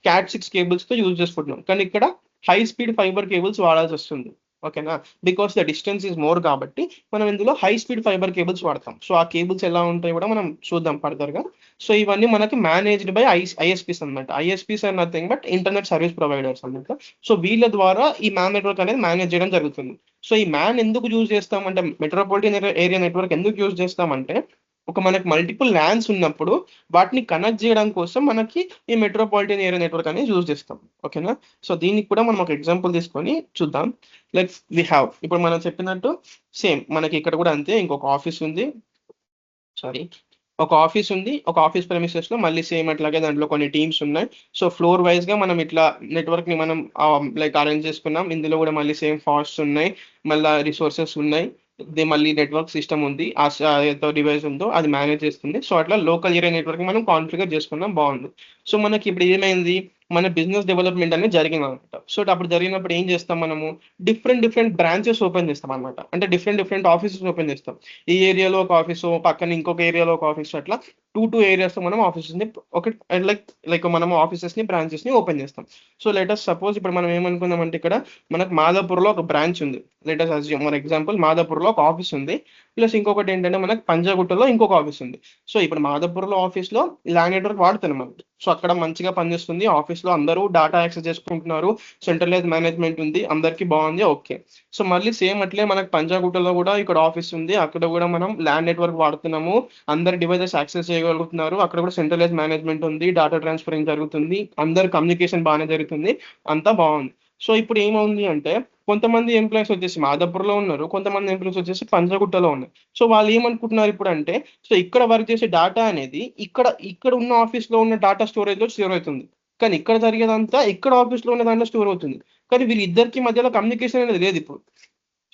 క్యాట్ 6 కేబుల్స్ తో యూజ్ చేసుకుంటున్నాం, కానీ ఇక్కడ హై స్పీడ్ ఫైబర్ కేబుల్స్ వాడాల్సి వస్తుంది. ఓకేనా, because the distance is more కాబట్టి మనం ఇందులో హై స్పీడ్ ఫైబర్ కేబుల్స్ వాడతాం. సో ఆ కేబుల్స్ ఎలా ఉంటాయి కూడా మనం చూద్దాం ఫర్దర్ గా. సో ఇవన్నీ మనకి మేనేజ్డ్ బై ఐఎస్పీస్ అనమాట. ISPs are nothing but internet service providers అనమాట. సో వీళ్ళ ద్వారా ఈ మ్యాన్ నెట్వర్క్ అనేది మేనేజ్ చేయడం జరుగుతుంది. సో ఈ మ్యాన్ ఎందుకు యూజ్ చేస్తామంటే, మెట్రోపాలిటన్ ఏరియా నెట్వర్క్ ఎందుకు యూజ్ చేస్తామంటే, ఒక మనకి మల్టిపుల్ ల్యాన్స్ ఉన్నప్పుడు వాటిని కనెక్ట్ చేయడం కోసం మనకి ఈ మెట్రోపాలిటన్ ఏరియా నెట్వర్క్ అనేది యూజ్ చేస్తాం. ఓకేనా, సో దీనికి కూడా మనం ఒక ఎగ్జాంపుల్ తీసుకొని చూద్దాం. లైక్ వి హ్యావ్, ఇప్పుడు మనం చెప్పినట్టు సేమ్ మనకి ఇక్కడ కూడా అంతే, ఇంకొక ఆఫీస్ ఉంది, సారీ ఒక ఆఫీస్ ప్రెమిసెస్ లో మళ్ళీ సేమ్ అట్లాగే దాంట్లో కొన్ని టీమ్స్ ఉన్నాయి. సో ఫ్లోర్ వైజ్ గా మనం ఇట్లా నెట్వర్క్ ని మనం లైక్ అరేంజ్ చేసుకున్నాం. ఇందులో కూడా మళ్ళీ సేమ్ ఫాస్ట్స్ ఉన్నాయి, మళ్ళీ రిసోర్సెస్ ఉన్నాయి, మళ్ళీ నెట్వర్క్ సిస్టమ్ ఉంది, ఏదో డివైస్ ఉందో అది మేనేజ్ చేస్తుంది. సో అట్లా లోకల్ ఏరియా నెట్వర్క్ మనం కాన్ఫిగర్ చేసుకున్నాం, బాగుంది. సో మనకి ఇప్పుడు ఏమైంది, మన బిజినెస్ డెవలప్మెంట్ అనేది జరిగింది అనమాట. సో అప్పుడు జరిగినప్పుడు ఏం చేస్తాం, మనము డిఫరెంట్ బ్రాంచెస్ ఓపెన్ చేస్తాం అనమాట. అంటే డిఫరెంట్ ఆఫీసెస్ ఓపెన్ చేస్తాం. ఈ ఏరియాలో ఒక ఆఫీసు, పక్కన ఇంకొక ఏరియాలో ఒక ఆఫీస్, అట్లా టూ ఏరియాస్ లో మనం ఆఫీసెస్ ని ఒక లైక్ మనం ఆఫీసెస్ ని బ్రాంచెస్ ని ఓపెన్ చేస్తాం. సో లెటస్ సపోజ్ ఇప్పుడు మనం ఏమనుకుందామంటే, ఇక్కడ మనకు మాదాపూర్ లో ఒక బ్రాంచ్ ఉంది. Let us assume for example Madhapur లో ఒక ఆఫీస్ ఉంది, ప్లస్ ఇంకొకటి ఏంటంటే మనకు పంజాగుట్టలో ఇంకొక ఆఫీస్ ఉంది. సో ఇప్పుడు మాదాపూర్ లో ఆఫీస్ లో ల్యాన్ నెట్వర్క్ వాడుతున్నాం మనం. సో అక్కడ మంచిగా పనిచేస్తుంది, ఆఫీస్ లో అందరూ డేటా యాక్సెస్ చేసుకుంటున్నారు, సెంట్రలైజ్ మేనేజ్మెంట్ ఉంది, అందరికి బాగుంది, ఓకే. సో మళ్ళీ సేమ్ అట్లే మనకు పంజాగుట్టలో కూడా ఇక్కడ ఆఫీస్ ఉంది, అక్కడ కూడా మనం ల్యాన్ నెట్వర్క్ వాడుతున్నాము, అందరు డివైజెస్ యాక్సెస్ చేయగలుగుతున్నారు, అక్కడ కూడా సెంట్రలైజ్ మేనేజ్మెంట్ ఉంది, డేటా ట్రాన్స్ఫరింగ్ జరుగుతుంది, అందరు కమ్యూనికేషన్ బాగానే జరుగుతుంది, అంతా బాగుంది. సో ఇప్పుడు ఏమవుంది అంటే, కొంతమంది ఎంప్లాయీస్ వచ్చేసి మాదాపూర్లో ఉన్నారు, కొంతమంది ఎంప్లాయీస్ వచ్చేసి పంజాగుట్టలో ఉన్నారు. సో వాళ్ళు ఏమనుకుంటున్నారు ఇప్పుడు అంటే, సో ఇక్కడ వర్క్ చేసే డేటా అనేది ఇక్కడ ఇక్కడ ఉన్న ఆఫీస్ లో ఉన్న డేటా స్టోరేజ్ లో స్టోర్ అవుతుంది, కానీ ఇక్కడ జరిగేదంతా ఇక్కడ ఆఫీస్ లో ఉన్న దాంట్లో స్టోర్ అవుతుంది. కానీ వీళ్ళిద్దరికి మధ్యలో కమ్యూనికేషన్ అనేది లేదు ఇప్పుడు.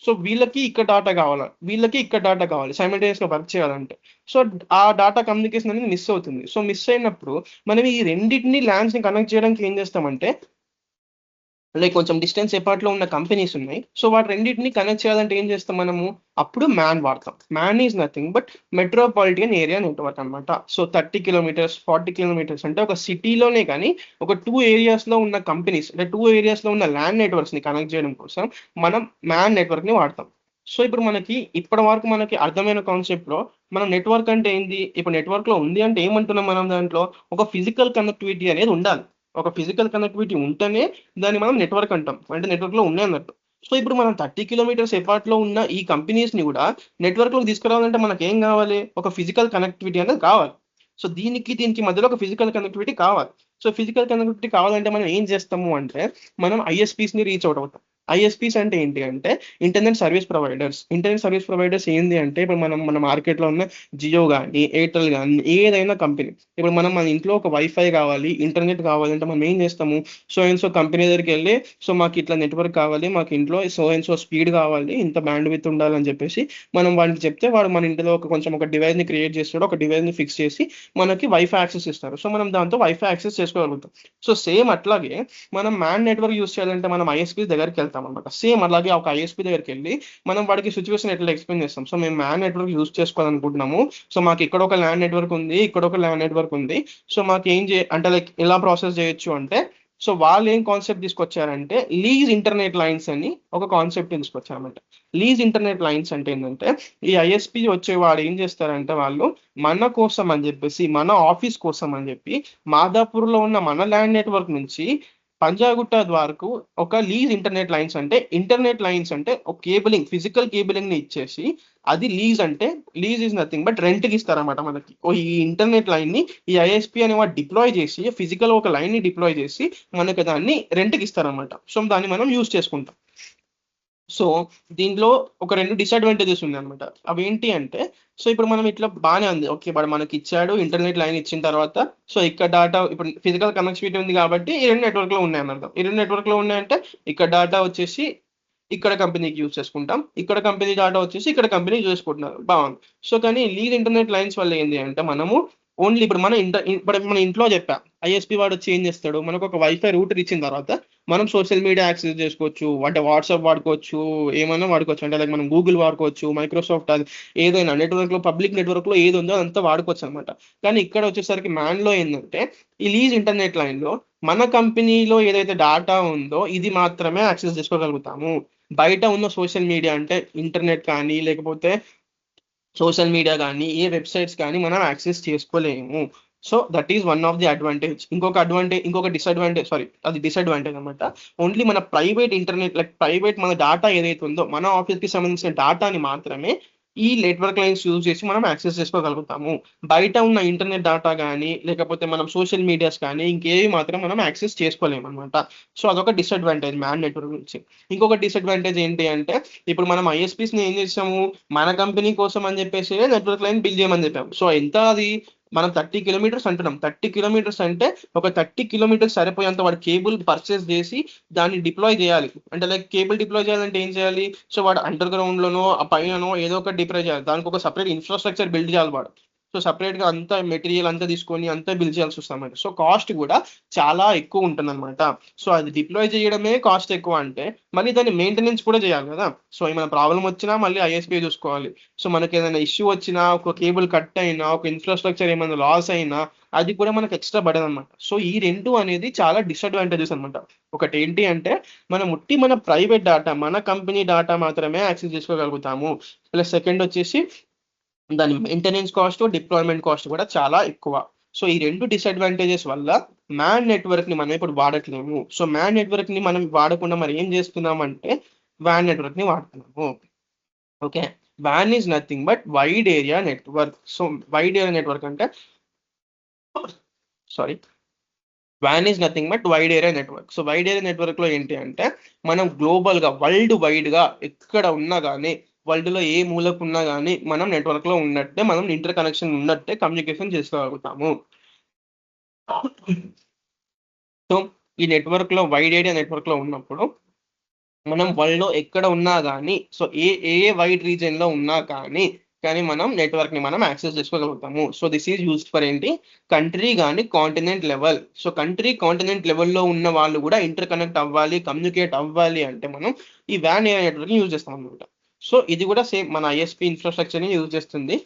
సో వీళ్ళకి ఇక్కడ డాటా కావాలి, వీళ్ళకి ఇక్కడ డాటా కావాలి, సైమల్టేనియస్ గా వర్క్ చేయాలంటే. సో ఆ డాటా కమ్యూనికేషన్ అనేది మిస్ అవుతుంది. సో మిస్ అయినప్పుడు మనం ఈ రెండింటిని ల్యాన్స్ ని కనెక్ట్ చేయడానికి ఏం చేస్తామంటే, లైక్ కొంచెం డిస్టెన్స్ ఎపార్ట్ లో ఉన్న కంపెనీస్ ఉన్నాయి. సో వాటి రెండింటిని కనెక్ట్ చేయాలంటే ఏం చేస్తాం మనము, అప్పుడు మ్యాన్ వాడతాం. Man is nothing but metropolitan area network అనమాట. సో 30 కిలోమీటర్స్ 40 కిలోమీటర్స్ అంటే ఒక సిటీలోనే కానీ ఒక 2 ఏరియాస్ లో ఉన్న కంపెనీస్ అంటే 2 ఏరియాస్ లో ఉన్న ల్యాండ్ నెట్వర్క్స్ ని కనెక్ట్ చేయడం కోసం మనం మ్యాన్ నెట్వర్క్ ని వాడతాం. సో ఇప్పుడు మనకి ఇప్పటి వరకు మనకి అర్థమైన కాన్సెప్ట్ లో మనం నెట్వర్క్ అంటే ఏంది, ఇప్పుడు నెట్వర్క్ లో ఉంది అంటే ఏమంటున్నాం మనం, దాంట్లో ఒక ఫిజికల్ కనెక్టివిటీ అనేది ఉండాలి. ఒక ఫిజికల్ కనెక్టివిటీ ఉంటేనే దాన్ని మనం నెట్వర్క్ అంటాం, అంటే నెట్వర్క్ లో ఉన్నాయి అన్నట్టు. సో ఇప్పుడు మనం 30 కిలోమీటర్స్ ఎపార్ట్ లో ఉన్న ఈ కంపెనీస్ ని కూడా నెట్వర్క్ లోకి తీసుకురావాలంటే మనకి ఏం కావాలి, ఒక ఫిజికల్ కనెక్టివిటీ అనేది కావాలి. సో దీనికి మధ్యలో ఒక ఫిజికల్ కనెక్టివిటీ కావాలి. సో ఫిజికల్ కనెక్టివిటీ కావాలంటే మనం ఏం చేస్తాము అంటే, మనం ఐఎస్పీస్ ని రీచ్ అవుట్ అవుతాం. ఐఎస్పీస్ అంటే ఏంటి అంటే internet service providers. Internet service providers ఏంటి అంటే, ఇప్పుడు మన మార్కెట్లో ఉన్న జియో కానీ ఎయిర్టెల్ కానీ ఏదైనా కంపెనీ, ఇప్పుడు మన ఇంట్లో ఒక వైఫై కావాలి, ఇంటర్నెట్ కావాలంటే మనం ఏం చేస్తాము, సో కంపెనీ దగ్గరికి వెళ్ళి, సో మాకు ఇట్లా నెట్వర్క్ కావాలి, మాకు ఇంట్లో సో స్పీడ్ కావాలి, ఇంత బ్యాండ్ విత్ ఉండాలని చెప్పేసి మనం వాడికి చెప్తే వాడు మన ఇంట్లో ఒక డివైస్ ని క్రియేట్ చేస్తాడు, ఒక డివైస్ ని ఫిక్స్ చేసి మనకి వైఫై యాక్సెస్ ఇస్తారు. సో మనం దాంతో వైఫై యాక్సెస్ చేసుకోగలుగుతాం. సో సేమ్ అట్లాగే మనం మ్యాన్ నెట్వర్క్ యూస్ చేయాలంటే మనం ఐఎస్పీ దగ్గరికి వెళ్తాం అనమాట. సేమ్ అలాగే ఒక ఐఎస్పీ దగ్గరికి వెళ్ళి మనం వాడికి సిచ్యువేషన్ ఎట్లా ఎక్స్ప్లెయిన్ చేస్తాం, సో మేము మ్యాన్ నెట్వర్క్ యూస్ చేసుకోవాలనుకుంటున్నాము, సో మాకు ఇక్కడ ఒక ల్యాండ్ నెట్వర్క్ ఉంది, ఇక్కడ ఒక ల్యాండ్ నెట్వర్క్ ఉంది, సో మాకు ఏం అంటే లైక్ ఎలా ప్రాసెస్ చేయొచ్చు అంటే, సో వాళ్ళు ఏం కాన్సెప్ట్ తీసుకొచ్చారంటే లీజ్ ఇంటర్నెట్ లైన్స్ అని ఒక కాన్సెప్ట్ తీసుకొచ్చారన్నమాట. లీజ్ ఇంటర్నెట్ లైన్స్ అంటే ఏంటంటే, ఈ ఐఎస్పీ వచ్చేవాడు ఏం చేస్తారంటే, వాళ్ళు మన కోసం అని చెప్పేసి, మన ఆఫీస్ కోసం అని చెప్పి మాదాపూర్ లో ఉన్న మన ల్యాండ్ నెట్వర్క్ నుంచి పంజాగుట్ట వరకు ఒక లీజ్ ఇంటర్నెట్ లైన్స్ అంటే, ఇంటర్నెట్ లైన్స్ అంటే ఒక కేబులింగ్, ఫిజికల్ కేబులింగ్ ని ఇచ్చేసి, అది లీజ్ అంటే, lease is nothing but rent కి ఇస్తారన్నమాట మనకి. ఈ ఇంటర్నెట్ లైన్ ని ఈ ఐఎస్పీ అనే వాడు డిప్లాయ్ చేసి, ఫిజికల్ ఒక లైన్ ని డిప్లాయ్ చేసి మనకి దాన్ని రెంట్ కి ఇస్తారన్నమాట. సో దాన్ని మనం యూజ్ చేసుకుంటాం. సో దీంట్లో ఒక 2 డిసడ్వాంటేజెస్ ఉంది అనమాట. అవి ఏంటి అంటే, సో ఇప్పుడు మనం ఇట్లా బాగానే ఉంది, ఓకే వాడు మనకి ఇచ్చాడు ఇంటర్నెట్ లైన్ ఇచ్చిన తర్వాత, సో ఇక్కడ డాటా ఇప్పుడు ఫిజికల్ కనెక్టివిటీ ఉంది కాబట్టి ఈ 2 నెట్వర్క్ లో ఉన్నాయి అన్నమాట. ఈ 2 నెట్వర్క్ లో ఉన్నాయంటే ఇక్కడ డాటా వచ్చేసి ఇక్కడ కంపెనీకి యూజ్ చేసుకుంటాం, ఇక్కడ కంపెనీ డాటా వచ్చేసి ఇక్కడ కంపెనీ యూజ్ చేసుకుంటున్నారు, బాగుంది. సో కానీ లీజ్ ఇంటర్నెట్ లైన్స్ వల్ల ఏంటి అంటే, మనము ఓన్లీ ఇప్పుడు ఇప్పుడు మన ఇంట్లో చెప్పా ఐఎస్పి వాడు వచ్చి ఏం చేస్తాడు, మనకు ఒక వైఫై రూటర్ ఇచ్చిన తర్వాత మనం సోషల్ మీడియా యాక్సెస్ చేసుకోవచ్చు, అంటే వాట్సాప్ వాడుకోవచ్చు, ఏమైనా వాడుకోవచ్చు, అంటే లైక్ మనం గూగుల్ వాడుకోవచ్చు, మైక్రోసాఫ్ట్, అది ఏదైనా నెట్వర్క్ లో పబ్లిక్ నెట్వర్క్ లో ఏది ఉందో అదంతా వాడుకోవచ్చు అనమాట. కానీ ఇక్కడ వచ్చేసరికి మ్యాన్ లో ఏంటంటే ఈ లీజ్ ఇంటర్నెట్ లైన్ లో మన కంపెనీలో ఏదైతే డాటా ఉందో ఇది మాత్రమే యాక్సెస్ చేసుకోగలుగుతాము. బయట ఉన్న సోషల్ మీడియా అంటే ఇంటర్నెట్ కానీ లేకపోతే సోషల్ మీడియా కానీ ఏ వెబ్సైట్స్ కానీ మనం యాక్సెస్ చేసుకోలేము. So that is one of the advantage. ఇంకొక డిసడ్వాంటేజ్, సారీ అది డిసడ్వాంటేజ్ అనమాట. ఓన్లీ మన ప్రైవేట్ ఇంటర్నెట్, లైక్ ప్రైవేట్ మన డాటా ఏదైతే ఉందో మన ఆఫీస్కి సంబంధించిన డాటాని మాత్రమే ఈ నెట్వర్క్ లైన్స్ యూజ్ చేసి మనం యాక్సెస్ చేసుకోగలుగుతాము. బయట ఉన్న ఇంటర్నెట్ డాటా కానీ లేకపోతే మనం సోషల్ మీడియాస్ కానీ ఇంకేవి మాత్రం మనం యాక్సెస్ చేసుకోలేము అనమాట. సో అదొక డిసడ్వాంటేజ్ మ్యాన్ నెట్వర్క్ నుంచి. ఇంకొక డిసడ్వాంటేజ్ ఏంటి అంటే ఇప్పుడు మనం ఐఎస్పీస్ ని ఏం చేసాము, మన కంపెనీ కోసం అని చెప్పేసి నెట్వర్క్ లైన్ బిల్డ్ చేయమని చెప్పాము. సో ఎంత అది మనం 30 కిలోమీటర్స్ అంటున్నాం. 30 కిలోమీటర్స్ అంటే ఒక 30 కిలోమీటర్స్ సరిపోయేంత వాడు కేబుల్ పర్చేస్ చేసి దాన్ని డిప్లాయ్ చేయాలి. అంటే లైక్ కేబుల్ డిప్లాయ్ చేయాలంటే ఏం చేయాలి, సో వాడు అండర్ గ్రౌండ్ లోనో ఆ పైననో ఏదో ఒకటి డిప్లాయ్ చేయాలి. దానికి ఒక సపరేట్ ఇన్ఫ్రాస్ట్రక్చర్ బిల్డ్ చేయాలి వాడు. సో సపరేట్ గా అంతా మెటీరియల్ అంతా తీసుకొని అంతా బిల్డ్ చేయాల్సి వస్తుంది. సో కాస్ట్ కూడా చాలా ఎక్కువ ఉంటుంది అనమాట. సో అది డిప్లాయ్ చేయడమే కాస్ట్ ఎక్కువ అంటే మళ్ళీ దాన్ని మెయింటెనెన్స్ కూడా చేయాలి కదా. సో ఏమైనా ప్రాబ్లం వచ్చినా మళ్ళీ ఐఎస్పీ చూసుకోవాలి. సో మనకి ఏదైనా ఇష్యూ వచ్చినా, ఒక కేబుల్ కట్ అయినా, ఒక ఇన్ఫ్రాస్ట్రక్చర్ ఏమైనా లాస్ అయినా అది కూడా మనకు ఎక్స్ట్రా బర్డెన్ అనమాట. సో ఈ రెండు అనేది చాలా డిసడ్వాంటేజెస్ అనమాట. ఒకటి ఏంటి అంటే మన ప్రైవేట్ డాటా, మన కంపెనీ డాటా మాత్రమే యాక్సెస్ చేసుకోగలుగుతాము. ప్లస్ సెకండ్ వచ్చేసి దాని మెయింటెనెన్స్ కాస్ట్, డిప్లాయ్మెంట్ కాస్ట్ కూడా చాలా ఎక్కువ. సో ఈ రెండు డిసడ్వాంటేజెస్ వల్ల మ్యాన్ నెట్వర్క్ ని మనం ఇప్పుడు వాడట్లేము. సో మ్యాన్ నెట్వర్క్ ని మనం వాడకుండా మరి ఏం చేస్తున్నాం అంటే వ్యాన్ నెట్వర్క్ ని వాడుతున్నాము. ఓకే, వ్యాన్ is nothing but wide area network. So wide area network అంటే సారీ వ్యాన్ is nothing but wide area network. So wide area network లో ఏంటి అంటే మనం గ్లోబల్ గా వరల్డ్ వైడ్ గా ఎక్కడ ఉన్నా కానీ, వరల్డ్ లో ఏ మూలకు ఉన్నా కానీ మనం నెట్వర్క్ లో ఉన్నట్టే, మనం ఇంటర్ కనెక్షన్ ఉన్నట్టే కమ్యూనికేషన్ చేసుకోగలుగుతాము. సో ఈ నెట్వర్క్ లో వైడ్ ఏరియా నెట్వర్క్ లో ఉన్నప్పుడు మనం వరల్డ్ లో ఎక్కడ ఉన్నా కానీ, సో ఏ వైడ్ రీజియన్ లో ఉన్నా కానీ మనం నెట్వర్క్ ని మనం యాక్సెస్ చేసుకోగలుగుతాము. So this is used for ఏంటి, కంట్రీ కానీ continent level. So country continent లెవెల్లో ఉన్న వాళ్ళు కూడా ఇంటర్ కనెక్ట్ అవ్వాలి, కమ్యూనికేట్ అవ్వాలి అంటే మనం ఈ వ్యాన్ ఏరియా నెట్వర్క్ యూజ్ చేస్తాం అనమాట. సో ఇది కూడా సేమ్ మన ఐఎస్పీ ఇన్ఫ్రాస్ట్రక్చర్ ని యూజ్ చేస్తుంది.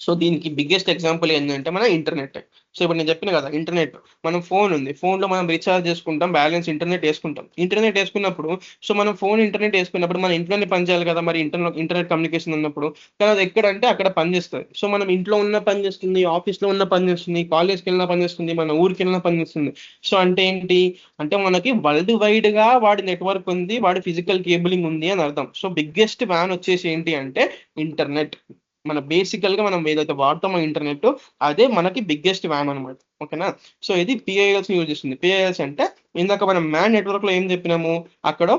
సో దీనికి బిగ్గెస్ట్ ఎగ్జాంపుల్ ఏంటంటే మన ఇంటర్నెట్. సో ఇప్పుడు నేను చెప్పిన కదా, ఇంటర్నెట్, మనం ఫోన్ ఉంది, ఫోన్లో మనం రీఛార్జ్ చేసుకుంటాం, బ్యాలెన్స్ ఇంటర్నెట్ వేసుకుంటాం. ఇంటర్నెట్ వేసుకున్నప్పుడు సో మనం ఫోన్ ఇంటర్నెట్ వేసుకున్నప్పుడు మన ఇంట్లోనే పని చేయాలి కదా, మరి ఇంటర్నెట్ కమ్యూనికేషన్ ఉన్నప్పుడు. కానీ అది ఎక్కడంటే అక్కడ పని చేస్తుంది. సో మనం ఇంట్లో ఉన్న పని చేస్తుంది, ఆఫీస్లో ఉన్న పని చేస్తుంది, కాలేజ్కి వెళ్ళిన పని చేస్తుంది, మన ఊరికి వెళ్ళిన పని చేస్తుంది. సో అంటే ఏంటి అంటే మనకి వరల్డ్ వైడ్ గా వాడి నెట్వర్క్ ఉంది, వాడి ఫిజికల్ కేబులింగ్ ఉంది అని అర్థం. సో బిగ్గెస్ట్ వ్యాన్ వచ్చేసి ఏంటి అంటే ఇంటర్నెట్. మన బేసికల్ గా మనం ఏదైతే వాడతామో ఇంటర్నెట్, అదే మనకి బిగ్గెస్ట్ వ్యాన్ అనమాట. ఓకేనా. సో ఇది పిఐఎల్స్ యూజ్ చేస్తుంది. పిఐఎల్స్ అంటే ఇందాక మనం మ్యాన్ నెట్వర్క్ లో ఏం చెప్పినాము, అక్కడ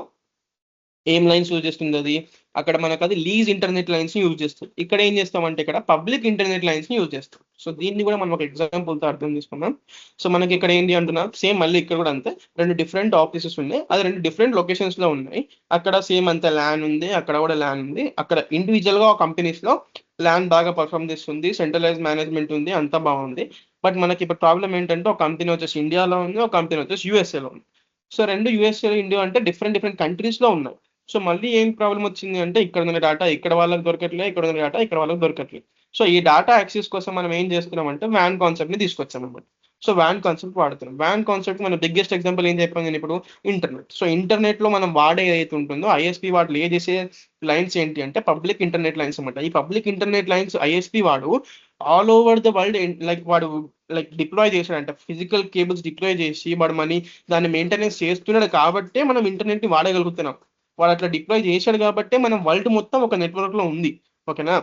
ఏం లైన్స్ యూజ్ చేస్తుంది అది, అక్కడ మనకు అది లీజ్ ఇంటర్నెట్ లైన్స్ ని యూజ్ చేస్తుంది. ఇక్కడ ఏం చేస్తామంటే ఇక్కడ పబ్లిక్ ఇంటర్నెట్ లైన్స్ ని యూజ్ చేస్తాం. సో దీన్ని కూడా మనం ఒక ఎగ్జాంపుల్ తో అర్థం చేసుకున్నాం. సో మనకి ఇక్కడ ఏంటి అంటున్నా, సేమ్ మళ్ళీ ఇక్కడ కూడా అంతే, రెండు డిఫరెంట్ ఆఫీసెస్ ఉన్నాయి, అది రెండు డిఫరెంట్ లొకేషన్స్ లో ఉన్నాయి. అక్కడ సేమ్ అంతే ల్యాన్ ఉంది, అక్కడ కూడా ల్యాన్ ఉంది. అక్కడ ఇండివిజువల్ గా కంపెనీస్ లో ల్యాన్ బాగా పర్ఫామ్ చేస్తుంది, సెంట్రలైజ్ మేనేజ్మెంట్ ఉంది, అంతా బాగుంది. బట్ మనకి ఇప్పుడు ప్రాబ్లం ఏంటంటే ఒక కంపెనీ వచ్చేసి ఇండియాలో ఉంది, ఒక కంపెనీ వచ్చేసి యూఎస్ఏలో ఉంది. సో రెండు యూఎస్ఏ ఇండియా అంటే డిఫరెంట్ కంట్రీస్ లో ఉన్నాయి. సో మళ్ళీ ఏం ప్రాబ్లం వచ్చింది అంటే ఇక్కడ ఉన్న డేటా ఇక్కడ వాళ్ళకి దొరకట్లేదు, ఇక్కడ ఉన్న డేటా ఇక్కడ వాళ్ళకి దొరకట్లేదు. సో ఈ డేటా యాక్సెస్ కోసం మనం ఏం చేస్తున్నాం అంటే వ్యాన్ కాన్సెప్ట్ ని తీసుకొచ్చాం అనమాట. సో వ్యాన్ కాన్సెప్ట్ వాడుతున్నాం. వ్యాన్ కాన్సెప్ట్ మన బిగ్గెస్ట్ ఎగ్జాంపుల్ ఏం చెప్పాను నేను ఇప్పుడు, ఇంటర్నెట్. సో ఇంటర్నెట్ లో మనం వాడే ఏదైతే ఉంటుందో ఐఎస్పీ వాడు లే చేసే లైన్స్ ఏంటి అంటే పబ్లిక్ ఇంటర్నెట్ లైన్స్ అనమాట. ఈ పబ్లిక్ ఇంటర్నెట్ లైన్స్ ఐఎస్పీ వాడు ఆల్ ఓవర్ ద వరల్డ్ వాడు డిప్లాయ్ చేశాడంట, ఫిజికల్ కేబుల్స్ డిప్లాయ్ చేసి వాడు దాన్ని మెయింటెనెన్స్ చేస్తున్నాడు కాబట్టే మనం ఇంటర్నెట్ ని వాడగలుగుతున్నాం. వాడు అట్లా డిప్లాయ్ చేశాడు కాబట్టి మనం వరల్డ్ మొత్తం ఒక నెట్వర్క్ లో ఉంది. ఓకేనా,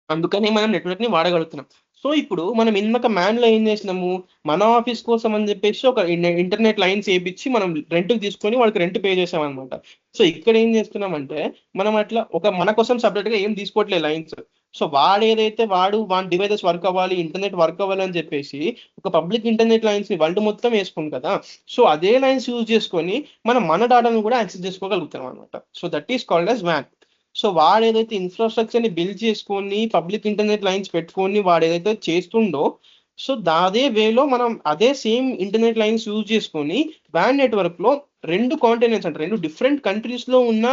అందుకని మనం నెట్వర్క్ ని వాడగలుగుతున్నాం. సో ఇప్పుడు మనం ఇందాక మ్యాన్ లో ఏం చేసినాము, మన ఆఫీస్ కోసం అని చెప్పేసి ఒక ఇంటర్నెట్ లైన్స్ వేయించి మనం రెంట్కి తీసుకొని వాళ్ళకి రెంట్ పే చేసాం అనమాట. సో ఇక్కడ ఏం చేస్తున్నామంటే మనం అట్లా మన కోసం సపరేట్ గా ఏం తీసుకోవట్లేదు లైన్స్. సో వాడి డివైసెస్ వర్క్ అవ్వాలి, ఇంటర్నెట్ వర్క్ అవ్వాలి అని చెప్పేసి ఒక పబ్లిక్ ఇంటర్నెట్ లైన్స్ ని వరల్డ్ మొత్తం వేసుకుంది కదా. సో అదే లైన్స్ యూజ్ చేసుకొని మన డాటాను కూడా యాక్సెస్ చేసుకోగలుగుతాం అనమాట. So that is called as van. So వాడు ఏదైతే ఇన్ఫ్రాస్ట్రక్చర్ని బిల్డ్ చేసుకొని పబ్లిక్ ఇంటర్నెట్ లైన్స్ పెట్టుకొని వాడు ఏదైతే చేస్తుండో, సో అదే వేలో మనం అదే సేమ్ ఇంటర్నెట్ లైన్స్ యూజ్ చేసుకొని వ్యాన్ నెట్వర్క్లో 2 కాంటినెంట్స్ అంటే 2 డిఫరెంట్ కంట్రీస్లో ఉన్న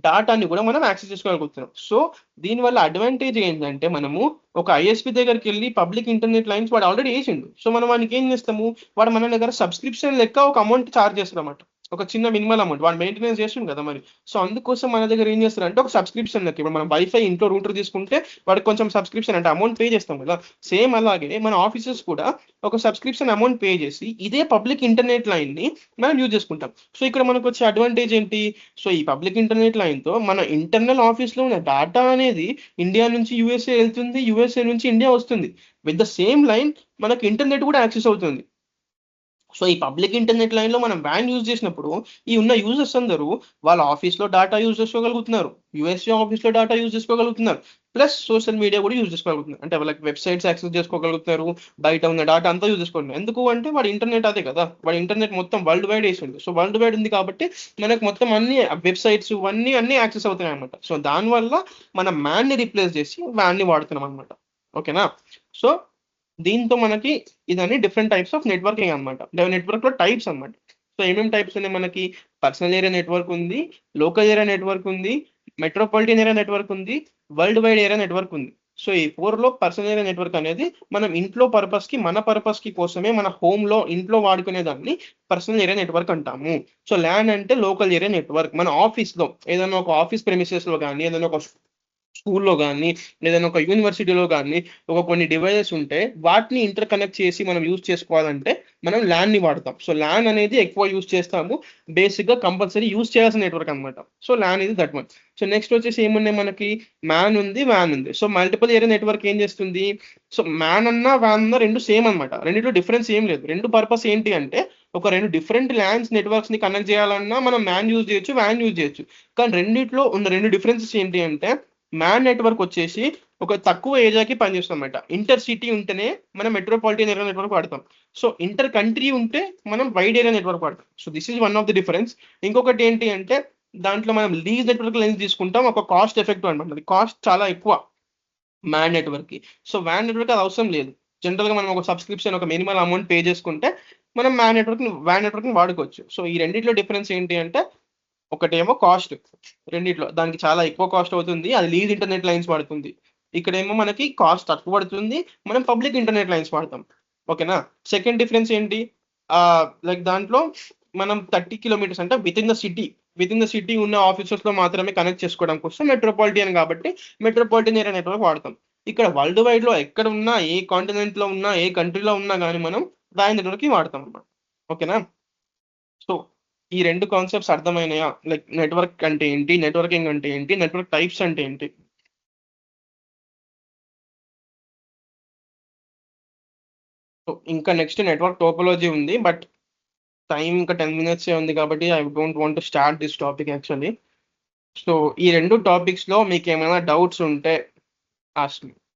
డాటాని కూడా మనం యాక్సెస్ చేసుకోగలుగుతున్నాం. సో దీనివల్ల అడ్వాంటేజ్ ఏంటంటే మనము ఒక ఐఎస్పి దగ్గరికి వెళ్ళి పబ్లిక్ ఇంటర్నెట్ లైన్స్ వాడు ఆల్రెడీ వేసిండు. సో మనం వానికి ఏం చేస్తాము, వాడు మన దగ్గర సబ్స్క్రిప్షన్ లెక్క ఒక అమౌంట్ ఛార్జ్ చేస్తాడు అన్నమాట, ఒక చిన్న మినిమల్ అమౌంట్. వాడు మెయింటెనెన్స్ చేస్తుంది కదా మరి. సో అందుకోసం మన దగ్గర ఏం చేస్తారంటే ఒక సబ్స్క్రిప్షన్ లెక్క, ఇప్పుడు మనం వైఫై ఇంట్లో రూటర్ తీసుకుంటే వాడికి కొంచెం సబ్స్క్రిప్షన్ అంటే అమౌంట్ పే చేస్తాం కదా, సేమ్ అలాగే మన ఆఫీసెస్ కూడా ఒక సబ్స్క్రిప్షన్ అమౌంట్ పే చేసి ఇదే పబ్లిక్ ఇంటర్నెట్ లైన్ ని మనం యూజ్ చేసుకుంటాం. సో ఇక్కడ మనకు వచ్చే అడ్వాంటేజ్ ఏంటి, సో ఈ పబ్లిక్ ఇంటర్నెట్ లైన్ తో మన ఇంటర్నల్ ఆఫీస్ లో ఉన్న డేటా అనేది ఇండియా నుంచి యూఎస్ఏ వెళ్తుంది, యూఎస్ఏ నుంచి ఇండియా వస్తుంది. విత్ ద సేమ్ లైన్ మనకి ఇంటర్నెట్ కూడా యాక్సెస్ అవుతుంది. సో ఈ పబ్లిక్ ఇంటర్నెట్ లైన్ లో మనం వ్యాన్ యూజ్ చేసినప్పుడు ఈ ఉన్న యూజర్స్ అందరూ వాళ్ళ ఆఫీస్లో డేటా యూజ్ చేసుకోగలుగుతున్నారు, యూఎస్ఏ ఆఫీస్లో డేటా యూజ్ చేసుకోగలుగుతున్నారు, ప్లస్ సోషల్ మీడియా కూడా యూజ్ చేసుకోగలుగుతున్నారు. అంటే వాళ్ళకి వెబ్సైట్స్ యాక్సెస్ చేసుకోగలుగుతారు, బయట ఉన్న డేటా అంతా యూజ్ చేసుకోగలుగుతారు. ఎందుకు అంటే వాడి ఇంటర్నెట్ అదే కదా, వాడి ఇంటర్నెట్ మొత్తం వరల్డ్ వైడ్ వేసిండు. సో వరల్డ్ వైడ్ ఉంది కాబట్టి మనకు మొత్తం అన్ని వెబ్సైట్స్ అన్ని యాక్సెస్ అవుతున్నాయి అనమాట. సో దానివల్ల మనం మ్యాన్ని రీప్లేస్ చేసి వ్యాన్ని వాడుతున్నాం అనమాట. ఓకేనా. సో దీంతో మనకి ఇదని డిఫరెంట్ టైప్స్ ఆఫ్ నెట్వర్కింగ్ అనమాట. నెట్వర్క్ లో టైప్స్ అనమాట. సో ఏమేమి టైప్స్ ఉన్నాయి మనకి, పర్సనల్ ఏరియా నెట్వర్క్ ఉంది, లోకల్ ఏరియా నెట్వర్క్ ఉంది, మెట్రోపాలిటన్ ఏరియా నెట్వర్క్ ఉంది, వరల్డ్ వైడ్ ఏరియా నెట్వర్క్ ఉంది. సో ఈ 4లో పర్సనల్ ఏరియా నెట్వర్క్ అనేది మనం ఇంట్లో పర్పస్ కి మన పర్పస్ కి కోసమే మన హోమ్ లో ఇంట్లో వాడుకునే దాన్ని పర్సనల్ ఏరియా నెట్వర్క్ అంటాము. సో ల్యాన్ అంటే లోకల్ ఏరియా నెట్వర్క్. మన ఆఫీస్ లో ఏదైనా ఒక ఆఫీస్ ప్రెమిసెస్ లో కానీ, ఏదైనా ఒక స్కూల్లో కానీ, లేదన్నా ఒక యూనివర్సిటీలో కానీ ఒక కొన్ని డివైజెస్ ఉంటే వాటిని ఇంటర్ కనెక్ట్ చేసి మనం యూజ్ చేసుకోవాలంటే మనం ల్యాన్ ని వాడతాం. సో ల్యాన్ అనేది ఎక్కువ యూజ్ చేస్తాము, బేసిక్ గా కంపల్సరీ యూజ్ చేయాల్సిన నెట్వర్క్ అనమాట. సో ల్యాన్ ఇది దట్ వన్. సో నెక్స్ట్ వచ్చేసి ఏమున్నాయి మనకి, మ్యాన్ ఉంది, వ్యాన్ ఉంది. సో మల్టిపుల్ ఏరియా నెట్వర్క్ ఏం చేస్తుంది, సో మ్యాన్ అన్నా వ్యాన్ అన్నా రెండు సేమ్ అనమాట, రెండింటిలో డిఫరెన్స్ ఏం లేదు. రెండు పర్పస్ ఏంటి అంటే ఒక 2 డిఫరెంట్ ల్యాన్స్ నెట్వర్క్స్ ని కనెక్ట్ చేయాలన్నా మనం మ్యాన్ యూజ్ చేయొచ్చు, వ్యాన్ యూజ్ చేయొచ్చు. కానీ రెండిట్లో ఉన్న 2 డిఫరెన్సెస్ ఏంటి అంటే మ్యాన్ నెట్వర్క్ వచ్చేసి ఒక తక్కువ ఏరియాకి పనిచేస్తాం అనమాట. ఇంటర్ సిటీ ఉంటేనే మనం మెట్రోపాలిటన్ ఏరియా నెట్వర్క్ వాడతాం. సో ఇంటర్ కంట్రీ ఉంటే మనం వైడ్ ఏరియా నెట్వర్క్ వాడతాం. So this is one of the difference. ఇంకొకటి ఏంటి అంటే దాంట్లో మనం లీజ్ నెట్వర్క్ లెన్స్ తీసుకుంటాం, ఒక కాస్ట్ ఎఫెక్టివ్ అనమాట. కాస్ట్ చాలా ఎక్కువ మ్యాన్ నెట్వర్క్ కి. సో వ్యాన్ నెట్వర్క్ అది అవసరం లేదు. జనరల్ గా మనం ఒక సబ్స్క్రిప్షన్ ఒక మినిమల్ అమౌంట్ పే చేసుకుంటే మనం వ్యాన్ నెట్వర్క్ ని వాడుకోవచ్చు. సో ఈ రెండిట్లో డిఫరెన్స్ ఏంటి అంటే ఒకటేమో కాస్ట్, రెండిట్లో దానికి చాలా ఎక్కువ కాస్ట్ అవుతుంది, అది లీజ్ ఇంటర్నెట్ లైన్స్ వాడుతుంది. ఇక్కడేమో మనకి కాస్ట్ తక్కువ పడుతుంది, మనం పబ్లిక్ ఇంటర్నెట్ లైన్స్ వాడతాం. ఓకేనా. సెకండ్ డిఫరెన్స్ ఏంటి, లైక్ దాంట్లో మనం 30 కిలోమీటర్స్ అంటే విత్ ఇన్ ద సిటీ ఉన్న ఆఫీసెస్ లో మాత్రమే కనెక్ట్ చేసుకోవడం కోసం మెట్రోపాలిటన్ కాబట్టి మెట్రోపాలిటన్ ఏరియా నెట్వర్క్ వాడతాం. ఇక్కడ వరల్డ్ వైడ్ లో ఎక్కడ ఉన్నా, ఏ కాంటినెంట్ లో ఉన్నా, ఏ కంట్రీలో ఉన్నా కానీ మనం వ్యాన్ నెట్వర్క్ వాడతాం అన్నమాట. ఓకేనా. సో ఈ 2 కాన్సెప్ట్స్ అర్థమైనాయా, లైక్ నెట్వర్క్ అంటే ఏంటి, నెట్వర్కింగ్ అంటే ఏంటి, నెట్వర్క్ టైప్స్ అంటే ఏంటి. సో ఇంకా నెక్స్ట్ నెట్వర్క్ టోపోలజీ ఉంది, బట్ టైం ఇంకా 10 minutes ఉంది కాబట్టి I don't want to start this topic actually. So ఈ 2 టాపిక్స్ లో మీకు ఏమైనా డౌట్స్ ఉంటే ఆస్క్ మీ.